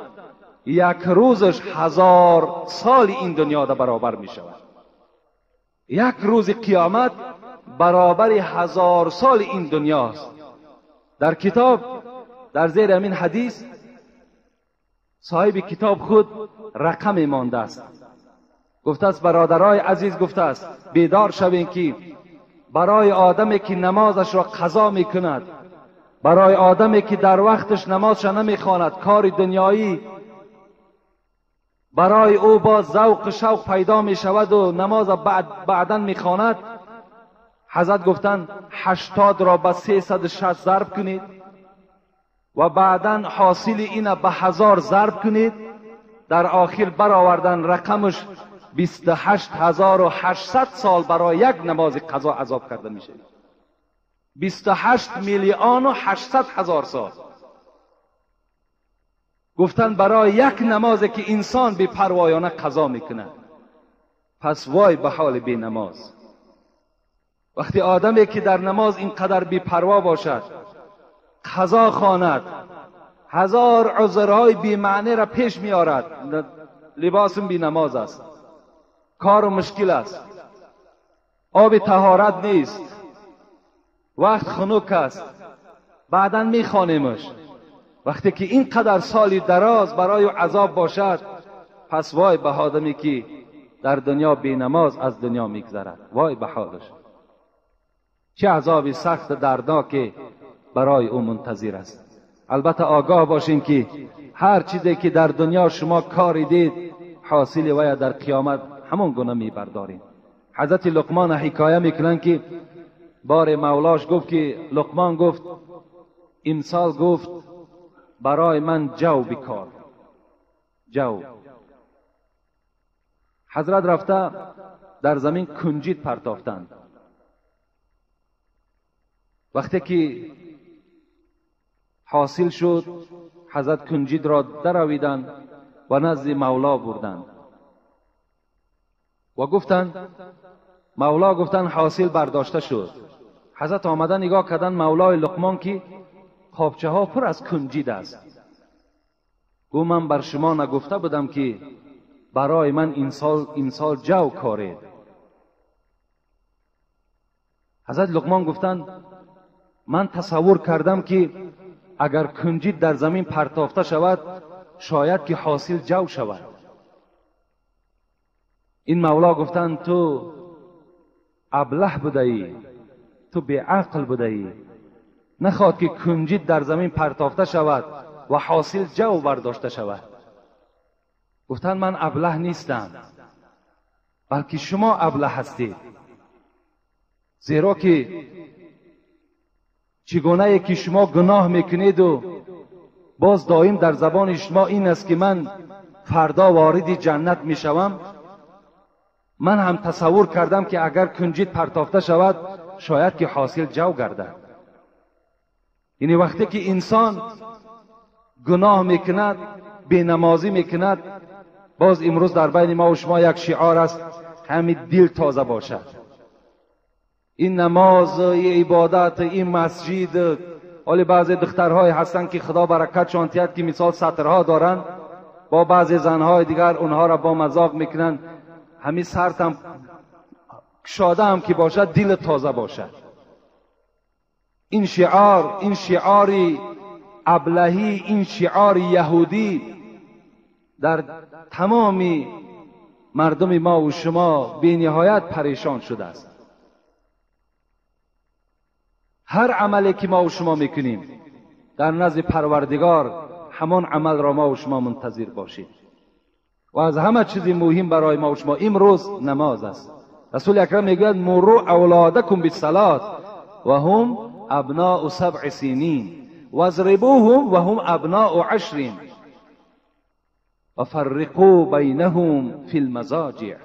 یک روزش 1000 سال این دنیا دا برابر می شود. یک روز قیامت برابر 1000 سال این دنیاست. در کتاب در زیر همین حدیث صاحب کتاب خود رقم مانده است. گفته است برادرای عزیز، گفته است بیدار شوین که برای آدمی که نمازش را قضا میکند، برای آدمی که در وقتش نمازش نمیخواند، کار دنیایی برای او با ذوق شوق پیدا می شود و نماز بعداً میخواند، حضرت گفتن 80 را به 360 ضرب کنید و بعداً حاصل این به 1000 ضرب کنید، در آخر برآوردن رقمش 28800 سال برای یک نماز قضا عذاب کرده میشه. 28,800,000 سال. گفتن برای یک نمازی که انسان بی پروایانه قضا میکنه. پس وای به حال بی نماز. وقتی آدمی که در نماز اینقدر بی پروا باشد، قضا خواند، 1000 عذرهای بی معنی را پیش میارد، لباسم بی نماز است، کار مشکل است، آب طهارت نیست، وقت خنک است، بعداً میخوانیمش. وقتی که اینقدر سالی دراز برای عذاب باشد، پس وای به آدمی که در دنیا بی نماز از دنیا میگذرد، وای به حالش. چه عذابی سخت دردناک برای او منتظر است. البته آگاه باشین که هر چیزی که در دنیا شما کاری دید، حاصل وی در قیامت همون گونه میبردارین. حضرت لقمان حکایه میکنن که بار مولاش گفت که لقمان گفت امسال گفت برای من جو بکار، جو. حضرت رفته در زمین کنجید پرتافتند. وقتی که حاصل شد، حضرت کنجید را درآویدند و نزد مولا بردند و گفتند، مولا گفتند حاصل برداشته شد. حضرت آمدن نگاه کردن مولای لقمان که خوابچه ها پر از کنجید است. گفت من بر شما نگفته بودم که برای من این سال جو کارید؟ حضرت لقمان گفتند من تصور کردم که اگر کنجید در زمین پرتافته شود، شاید که حاصل جو شود. این مولا گفتند تو ابله بودی، تو بیعقل بودی، نخواد که کنجید در زمین پرتافته شود و حاصل جو برداشته شود. گفتند من ابله نیستم، بلکه شما ابله هستید. زیرا که چگونه که شما گناه میکنید و باز دائم در زبان شما این است که من فردا وارد جنت میشوم، من هم تصور کردم که اگر کنجید پرتافته شود، شاید که حاصل جو گردد. یعنی وقتی که انسان گناه میکند، بینمازی میکند، باز امروز در بین ما و شما یک شعار است، همین دل تازه باشد. این نماز، این عبادت، این مسجد، ولی بعضی دخترهای هستند که خدا برکت شانتیت که مثال سطرها دارن، با بعضی زنهای دیگر اونها را با مذاق میکنن. همین سرتم شاده هم که باشد، دل تازه باشد. این شعاری ابلهی، این شعار یهودی در تمام مردم ما و شما بی نهایت پریشان شده است. هر عملی که ما و شما میکنیم در نزد پروردگار، همان عمل را ما و شما منتظر باشید. و از همه چیز مهم برای ما و شما امروز نماز است. رسول اکرم میگوید مروا اولادکم بالصلاة و هم ابناء 7 سنین واضربوهم و هم ابناء 10 و فرقوا بینهم فی المضاجع.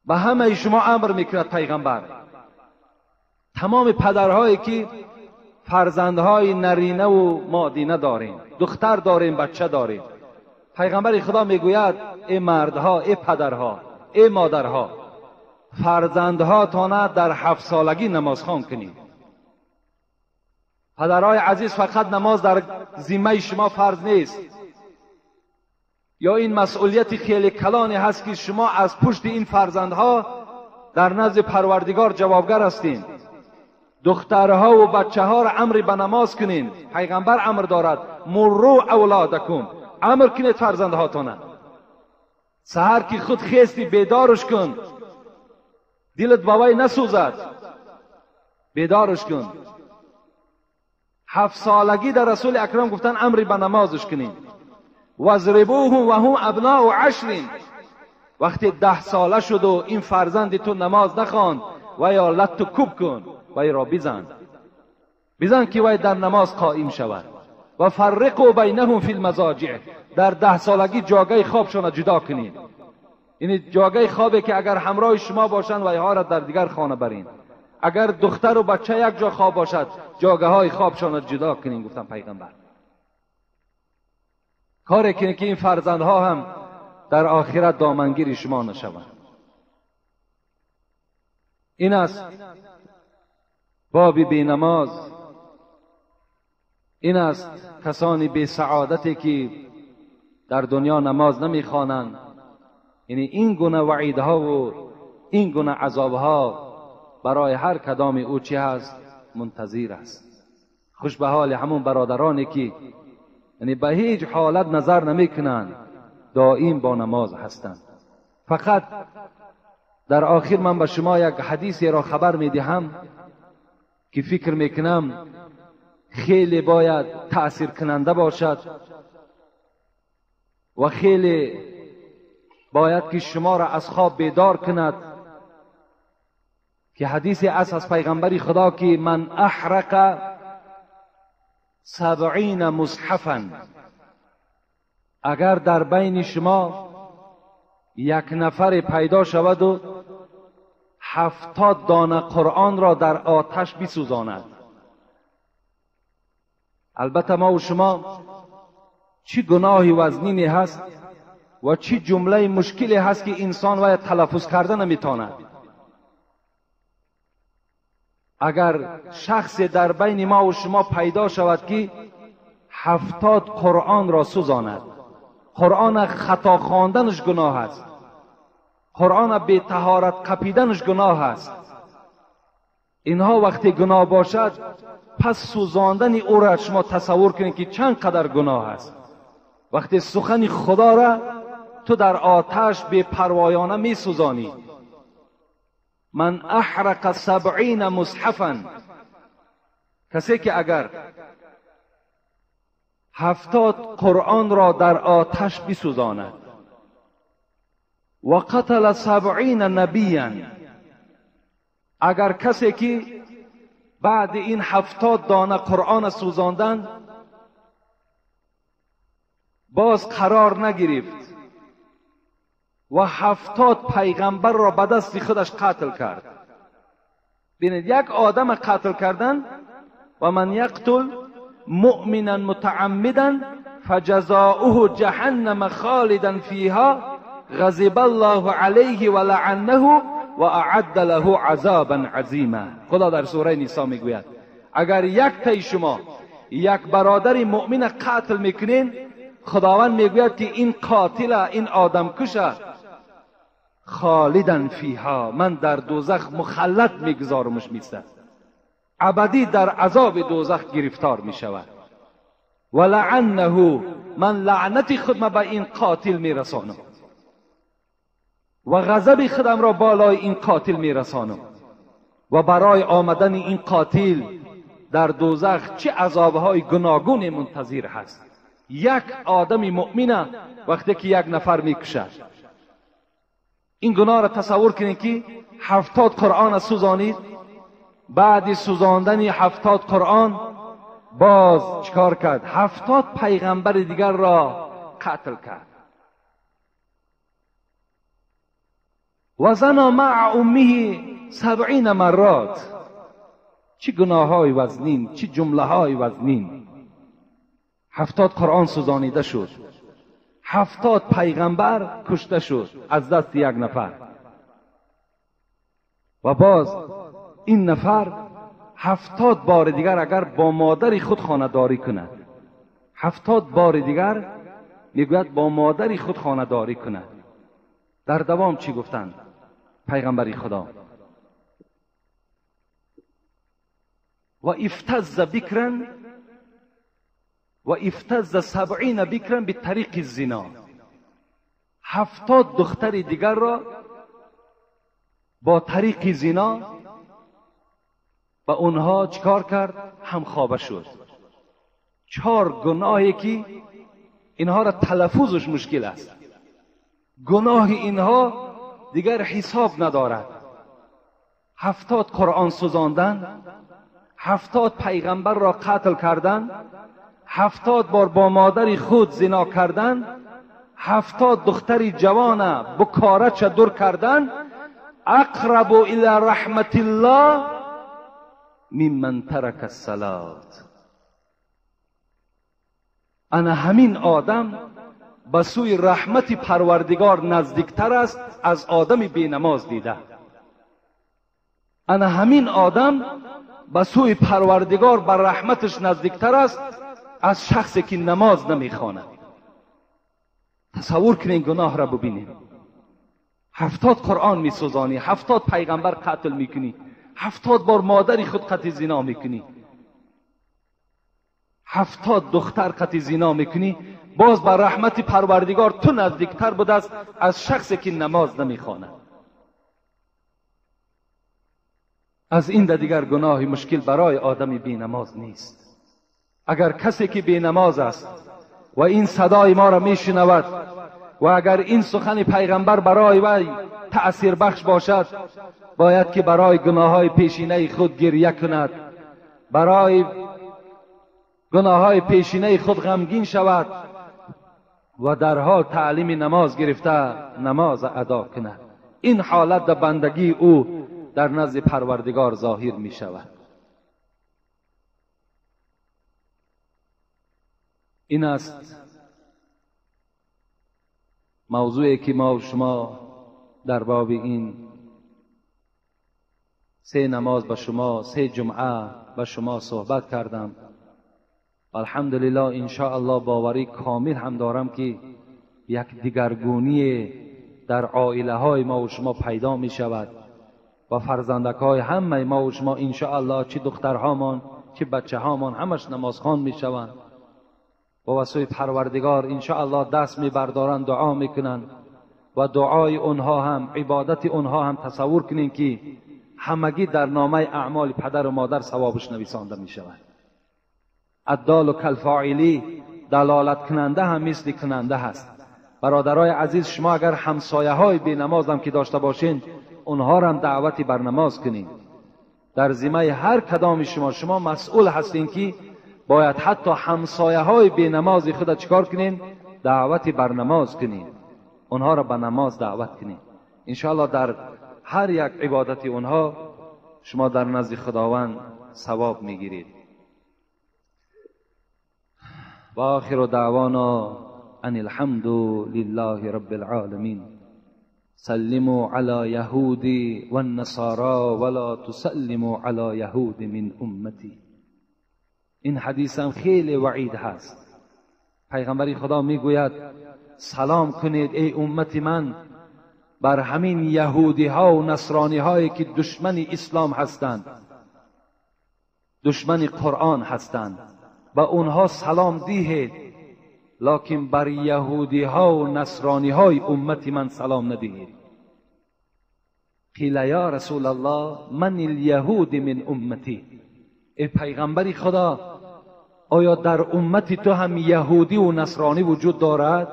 به همه شما امر میکند پیغمبر، تمام پدرهایی که فرزندهای نرینه و مادینه دارین، دختر دارین، بچه دارین، پیغمبر خدا میگوید ای مردها، ای پدرها، ای مادرها، فرزندها تانه در 7 سالگی نماز خوان کنید. پدرای عزیز، فقط نماز در ذمه شما فرض نیست، یا این مسئولیت خیلی کلانی هست که شما از پشت این فرزندها در نزد پروردگار جوابگر هستین. دخترها و بچه ها را امر به نماز کنین. پیغمبر امر دارد مروا اولادکم، امر کنید فرزندهاتون. سحر که خود خیستی بیدارش کن، دلت بابای نسوزد، بیدارش کن. 7 سالگی در رسول اکرم گفتن امر به نمازش کنین. وضربوهم و هم ابناء 10. وقتی 10 ساله شد و این فرزند تو نماز نخواند، و یا لتو کوب کن، وی را بزن که وی در نماز قائم شود. و فرقوا بینهم فی المضاجع، در 10 سالگی جاگه خوابشان جدا کنید. یعنی جاگه خوابی که اگر همراه شما باشند وی ها را در دیگر خانه برین. اگر دختر و بچه یک جا خواب باشد، جاگه های خوابشان جدا کنید. گفتم پیغمبر کاری کنید که این فرزندها هم در آخرت دامنگیر شما نشوند. این است باب بی نماز. این است کسانی بی سعادتی که در دنیا نماز نمیخوانند. یعنی این گونه وعیدها و این گونه عذابها برای هر کدام او چی هست؟ منتظر است. خوش به حال همون برادرانی که یعنی به هیچ حالت نظر نمیکنند، دائم با نماز هستند. فقط در آخر من به شما یک حدیثی را خبر میدهم که فکر میکنم خیلی باید تأثیر کننده باشد و خیلی باید که شما را از خواب بیدار کند. که حدیثی است از پیغمبر خدا که من احرق 70 مصحفا، اگر در بین شما یک نفر پیدا شود و 70 دانه قرآن را در آتش بسوزاند. البته ما و شما چی گناهی وزنینی هست و چی جمله مشکلی هست که انسان باید تلفظ کرده نمیتواند. اگر شخصی در بین ما و شما پیدا شود که 70 قرآن را سوزاند، قرآن خطا خواندنش گناه است، قرآن بی طهارت قپیدنش گناه است، اینها وقتی گناه باشد، پس سوزاندن او را شما تصور کنید که چند قدر گناه است. وقتی سخن خدا را تو در آتش بی پروایانه می سوزانی. من احرق 70 مصحفا، کسی که اگر 70 قرآن را در آتش بسوزاند و قتل 70 نبیا، اگر کسی که بعد این 70 دانه قرآن سوزاندن باز قرار نگرفت و 70 پیغمبر را به دست خودش قتل کرد. ببینید، یک آدم قتل کردن، و من یقتل مؤمنا متعمدا فجزاؤه جهنم خالدا فیها غضب الله علیه ولعنه و اعد له عذابا عظیما. خدا در سوره نساء میگوید اگر یک تای شما یک برادر مؤمن قتل میکنین، خداوند میگوید که این قاتل، این آدم کشه، خالدا فیها، من در دوزخ مخلد میگذارمش، میسته ابدی در عذاب دوزخ گرفتار میشود. ولعنه، من لعنت خودم به این قاتل میرسانم و غضب خودم را بالای این قاتل میرسانم. و برای آمدن این قاتل در دوزخ چه عذابهای گوناگون منتظر هست. یک آدم مؤمن وقتی که یک نفر میکشد، این گناه را تصور کنید که 70 قرآن سوزانید، بعد سوزاندن 70 قرآن باز چکار کرد؟ 70 پیغمبر دیگر را قتل کرد. و زنا مع امه 70 مرات. چه گناه های وزنین، چه جمله های وزنین. 70 قرآن سوزانیده شد، 70 پیغمبر کشته شد از دست یک نفر. و باز این نفر 70 بار دیگر اگر با مادر خود خانه‌داری کند، 70 بار دیگر میگوید با مادر خود خانه‌داری کند. در دوام چی گفتند پیغمبر خدا؟ و افتز بکرا و افتز 70 بکرا به طریق الزنا. 70 دختر دیگر را با طریق زنا و اونها چیکار کرد؟ همخوابه شد. 4 گناهی که اینها را تلفظش مشکل است. گناه اینها دیگر حساب ندارد. 70 قرآن سوزاندن، 70 پیغمبر را قتل کردن، 70 بار با مادر خود زنا کردن، 70 دختر جوان بکاره چدر کردن. اقرب الى رحمت الله ممن ترک الصلاة. انا همین آدم به سوی رحمت پروردگار نزدیکتر است از آدم بی نماز دیده. انا همین آدم به سوی پروردگار بر رحمتش نزدیکتر است از شخصی که نماز نمیخواند. تصور کنین گناه را ببینیم. 70 قرآن میسوزانی، 70 پیغمبر قتل میکنی، 70 بار مادر خود قتل زنا میکنی، 70 دختر قتل زنا میکنی، باز بر رحمت پروردگار تو نزدیکتر بود است از شخصی که نماز نمیخواند. از این دیگر گناه مشکل برای آدم بی نماز نیست. اگر کسی که بی نماز است و این صدای ما را میشنود و اگر این سخن پیغمبر برای وی تأثیر بخش باشد، باید که برای گناههای پیشینه خود گریه کند، برای گناههای پیشینه خود غمگین شود و در حال تعلیم نماز گرفته نماز ادا کند. این حالت در بندگی او در نزد پروردگار ظاهر می شود. این است موضوعی که ما و شما در باب این 3 نماز با شما، 3 جمعه با شما صحبت کردم. الحمدلله ان شاء الله باوری کامل هم دارم که یک دیگرگونی در عائله های ما و شما پیدا می شود و فرزندک های همه ما و شما ان شاء الله، چه دخترهامان چه بچه هامان، همش نمازخوان می شوند و واسه پروردگار ان شاء الله دست می بردارن، دعا میکنن و دعای اونها هم عبادت اونها هم تصور کنین که همگی در نامه اعمال پدر و مادر ثوابش نویسانده می شود. الدال کالفاعلی، دلالت کننده هم مثل کننده هست. برادرای عزیز، شما اگر همسایه های بی نماز هم که داشته باشین، اونها را هم دعوتی بر نماز کنین. در ذمه هر کدام شما مسئول هستین که باید حتی همسایه های بی نماز خود چیکار کنین؟ دعوتی بر نماز کنین، اونها را به نماز دعوت کنین. انشاءالله در هر یک عبادت اونها شما در نزد خداوند ثواب میگیرید. و آخر دعوانا ان الحمد لله رب العالمین. سلموا على یهود و النصارى ولا تسلموا على یهود من امتی. این حدیث هم خیلی وعید هست. پیغمبر خدا میگوید سلام کنید ای امت من بر همین یهودی ها و نصرانی هایی که دشمن اسلام هستند، دشمن قرآن هستند، و اونها سلام دیهید، لکن بر یهودی ها و نصرانی های امت من سلام ندهید. قیل یا رسول الله من الیهود من امتی. ای پیغمبر خدا، آیا در امت تو هم یهودی و نصرانی وجود دارد؟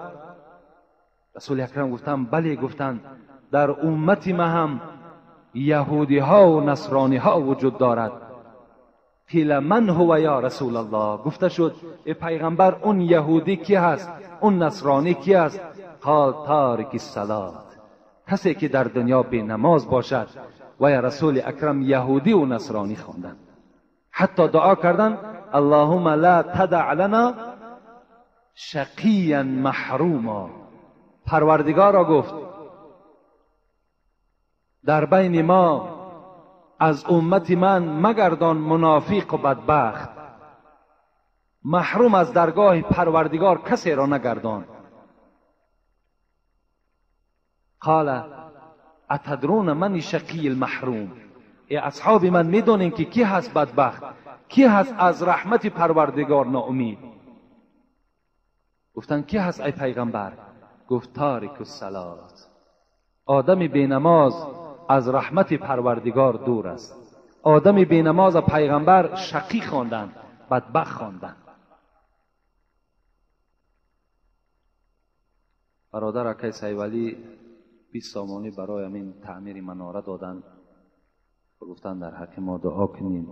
رسول اکرم گفتن بله. گفتند در امت ما هم یهودی ها و نصرانی ها وجود دارد. قیل من هو یا رسول الله. گفته شد ای پیغمبر اون یهودی کی هست؟ اون نصرانی کی هست؟ قال تارک الصلاة، کسی که در دنیا بی نماز باشد. و یا رسول اکرم یهودی و نصرانی خواندند، حتی دعا کردن اللهم لا تدع لنا شقیا محروما. پروردگارا گفت در بین ما از امت من مگردان منافق و بدبخت، محروم از درگاه پروردگار کسی را نگردان. قال اتدرون من شقی المحروم، ای اصحاب من میدونین که کی هست بدبخت، کی هست از رحمت پروردگار ناامید؟ گفتن کی هست ای پیغمبر؟ گفت تارک الصلات، آدم بینماز از رحمت پروردگار دور است. آدم بینماز پیغمبر شقی خواندن، بدبخت خواندن. برادر اکای سیولی 20 سامانی برای همین تعمیر مناره دادن و گفتن در حق ما دعا کنیم.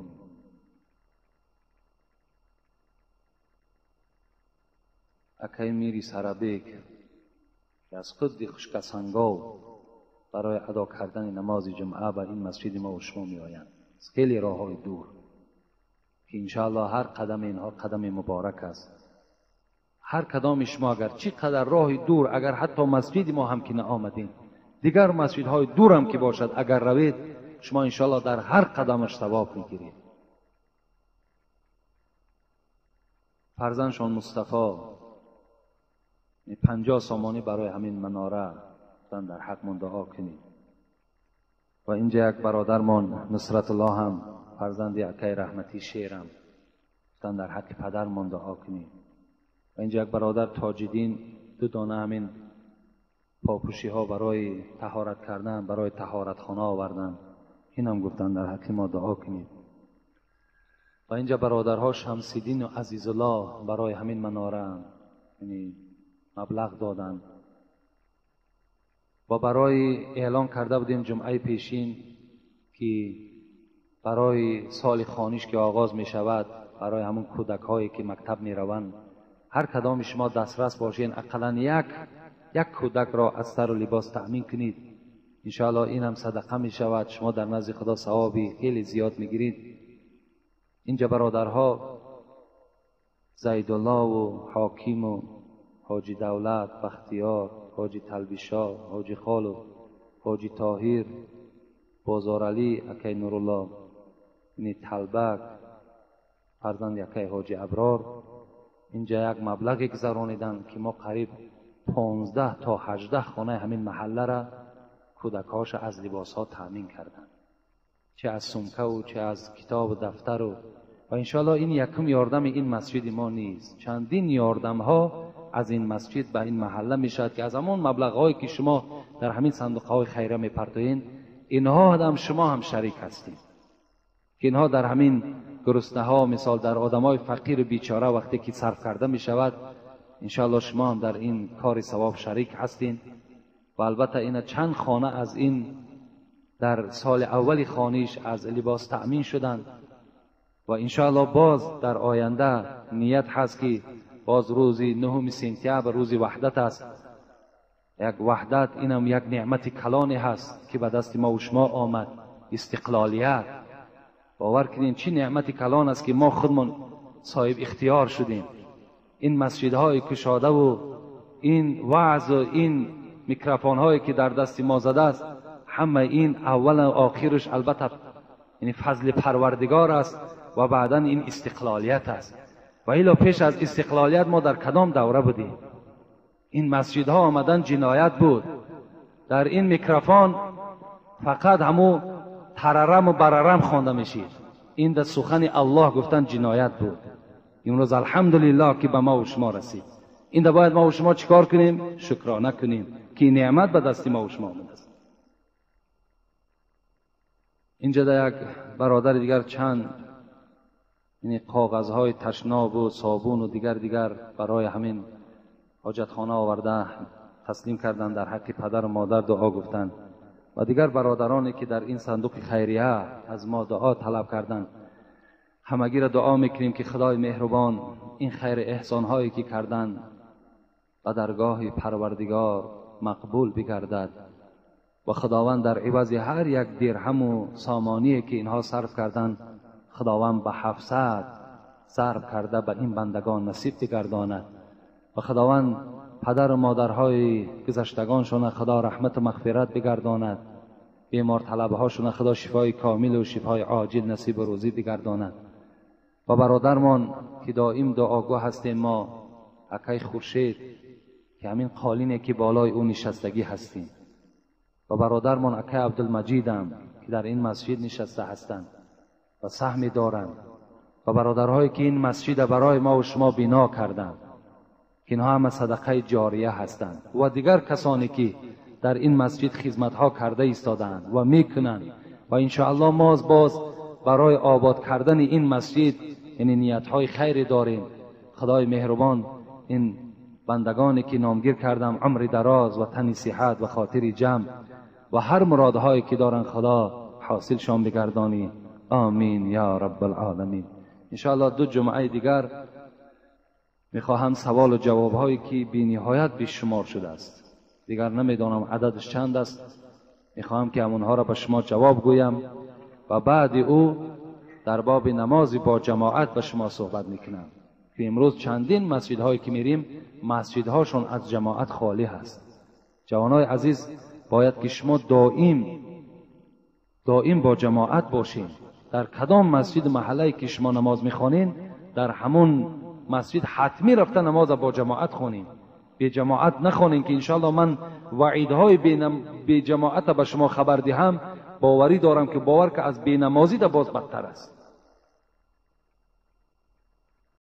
اکای میری سرابیک که از خود خوشکسانگاو برای ادا کردن نماز جمعه به این مسجد ما و شما می آیند، از خیلی راه های دور که انشاءالله هر قدم اینها قدم مبارک است. هر کدام شما اگر چی قدر راه دور، اگر حتی مسجد ما هم که آمدین، دیگر مسجدهای دور هم که باشد اگر روید، شما انشاءالله در هر قدمش ثواب میگیرید. فرزندشان مصطفی 50 سامانی برای همین مناره در حق من دعا کنید. و اینجا یک برادرمان نصرت الله هم فرزند اکای رحمتی شیرم در حق پدر من دعا کنید. و اینجا یک برادر تاجدین 2 دانه همین پاپوشی ها برای طهارت کردن، برای طهارت خانه آوردن، این هم گفتن در حق ما دعا کنید. و اینجا برادرها شمسیدین و عزیز الله برای همین مناره یعنی مبلغ دادن. و برای اعلان کرده بودیم جمعه پیشین که برای سال خانیش که آغاز می شود، برای همون کودک هایی که مکتب می روند، هر کدام شما دسترس باشین اقلا یک کودک را از سر و لباس تأمین کنید. انشاءالله این هم صدقه می شود، شما در نزد خدا ثوابی خیلی زیاد می گیرید. اینجا برادرها زیدالله و حاکم و حاجی دولت بختیار، حاجی تلبیشا، حاجی خالو، حاجی طاهر، بازار علی اکای نورالله، یعنی طلبک فرزند اکای حاجی ابرار، اینجا یک مبلغی گذرانیدن که ما قریب 15 تا 18 خانه همین محله را کودکاش از لباس ها تامین کردن، چه از سمکه و چه از کتاب و دفتر و انشاءالله این یکم یاردم این مسجد ما نیست، چندین یاردم ها از این مسجد به این محله میشد که از همون مبلغ هایی که شما در همین صندوق های خیریه میپرتوین، اینها هم شما هم شریک هستید که اینها در همین گرسنه ها، مثال در آدم های فقیر بیچاره وقتی که صرف کرده می شود، انشاءالله شما هم در این کار ثواب شریک هستین. و البته این چند خانه از این در سال اولی خانیش از لباس تأمین شدند و انشاءالله باز در آینده نیت هست که باز روزی 9 سپتامبر روزی وحدت است. یک وحدت اینم یک نعمت کلانی هست که به دست ما و شما آمد، استقلالیت. باور کنین چی نعمت کلان است که ما خودمون صاحب اختیار شدیم. این مسجدهای کشاده و این وعظ و این میکروفون هایی که در دست ما زده است، همه این اول و آخرش البته یعنی فضل پروردگار است و بعدا این استقلالیت است. و الا پیش از استقلالیت ما در کدام دوره بودیم؟ این مسجدها آمدن جنایت بود. در این میکروفون فقط همو تررم و بررم خوانده میشید. این در سخن الله گفتن جنایت بود. امروز الحمدلله که به ما و شما رسید. این باید ما و شما چیکار کنیم؟ شکرانه کنیم که نعمت به دست ما و شما آمده است. اینجا در یک برادر دیگر چند یعنی کاغذهای تشناب و صابون و دیگر برای همین حاجتخانه آورده تسلیم کردن، در حق پدر و مادر دعا گفتن. و دیگر برادرانی که در این صندوق خیریه از ما دعا طلب کردند، همگی را دعا میکنیم که خدای مهربان این خیر احسان هایی که کردند و درگاه پروردگار مقبول بگردد و خداوند در عوض هر یک درهم و سامانی که اینها صرف کردند، خداوند به 700 صرف کرده به این بندگان نصیب بگرداند و خداوند پدر و مادرهای گذشتگانشان خدا رحمت و مغفرت بگرداند. بیمار طلبه هاشون خدا شفای کامل و شفای عاجل نصیب و روزی بگرداند. و برادرمان که دائم دعاگو هستیم ما، اکای خورشید که همین قالینه که بالای اون نشستگی هستیم، و برادرمان اکای عبدالمجید هم که در این مسجد نشسته هستند و سهمی دارند، و برادرهایی که این مسجد برای ما و شما بنا کردند که اینها هم صدقه جاریه هستند، و دیگر کسانی که در این مسجد خدمتها کرده ایستادند و میکنند و انشاءالله ما باز برای آباد کردن این مسجد یعنی نیتهای خیر داریم. خدای مهربان این بندگانی که نامگیر کردم عمر دراز و تن صحت و خاطر جمع و هر مرادهایی که دارن خدا حاصل شان بگردانی. آمین یا رب العالمین. انشاءالله 2 جمعه دیگر میخواهم سوال و جواب هایی که بی نهایت بیشمار شده است، دیگر نمیدانم عددش چند است، میخواهم که همونها را به شما جواب گویم و بعد او در باب نمازی با جماعت به شما صحبت میکنم که امروز چندین مسجدهایی که میریم مسجدهاشون از جماعت خالی هست. جوانای عزیز باید که شما دائم با جماعت باشین. در کدام مسجد محله که شما نماز میخوانین در همون مسجد حتمی رفته نماز با جماعت خونین، بی جماعت نخونین که انشاءالله من وعیدهای بی جماعت به شما خبر دهم. باوری دارم که باور که از بی نمازی ده باز بدتر است.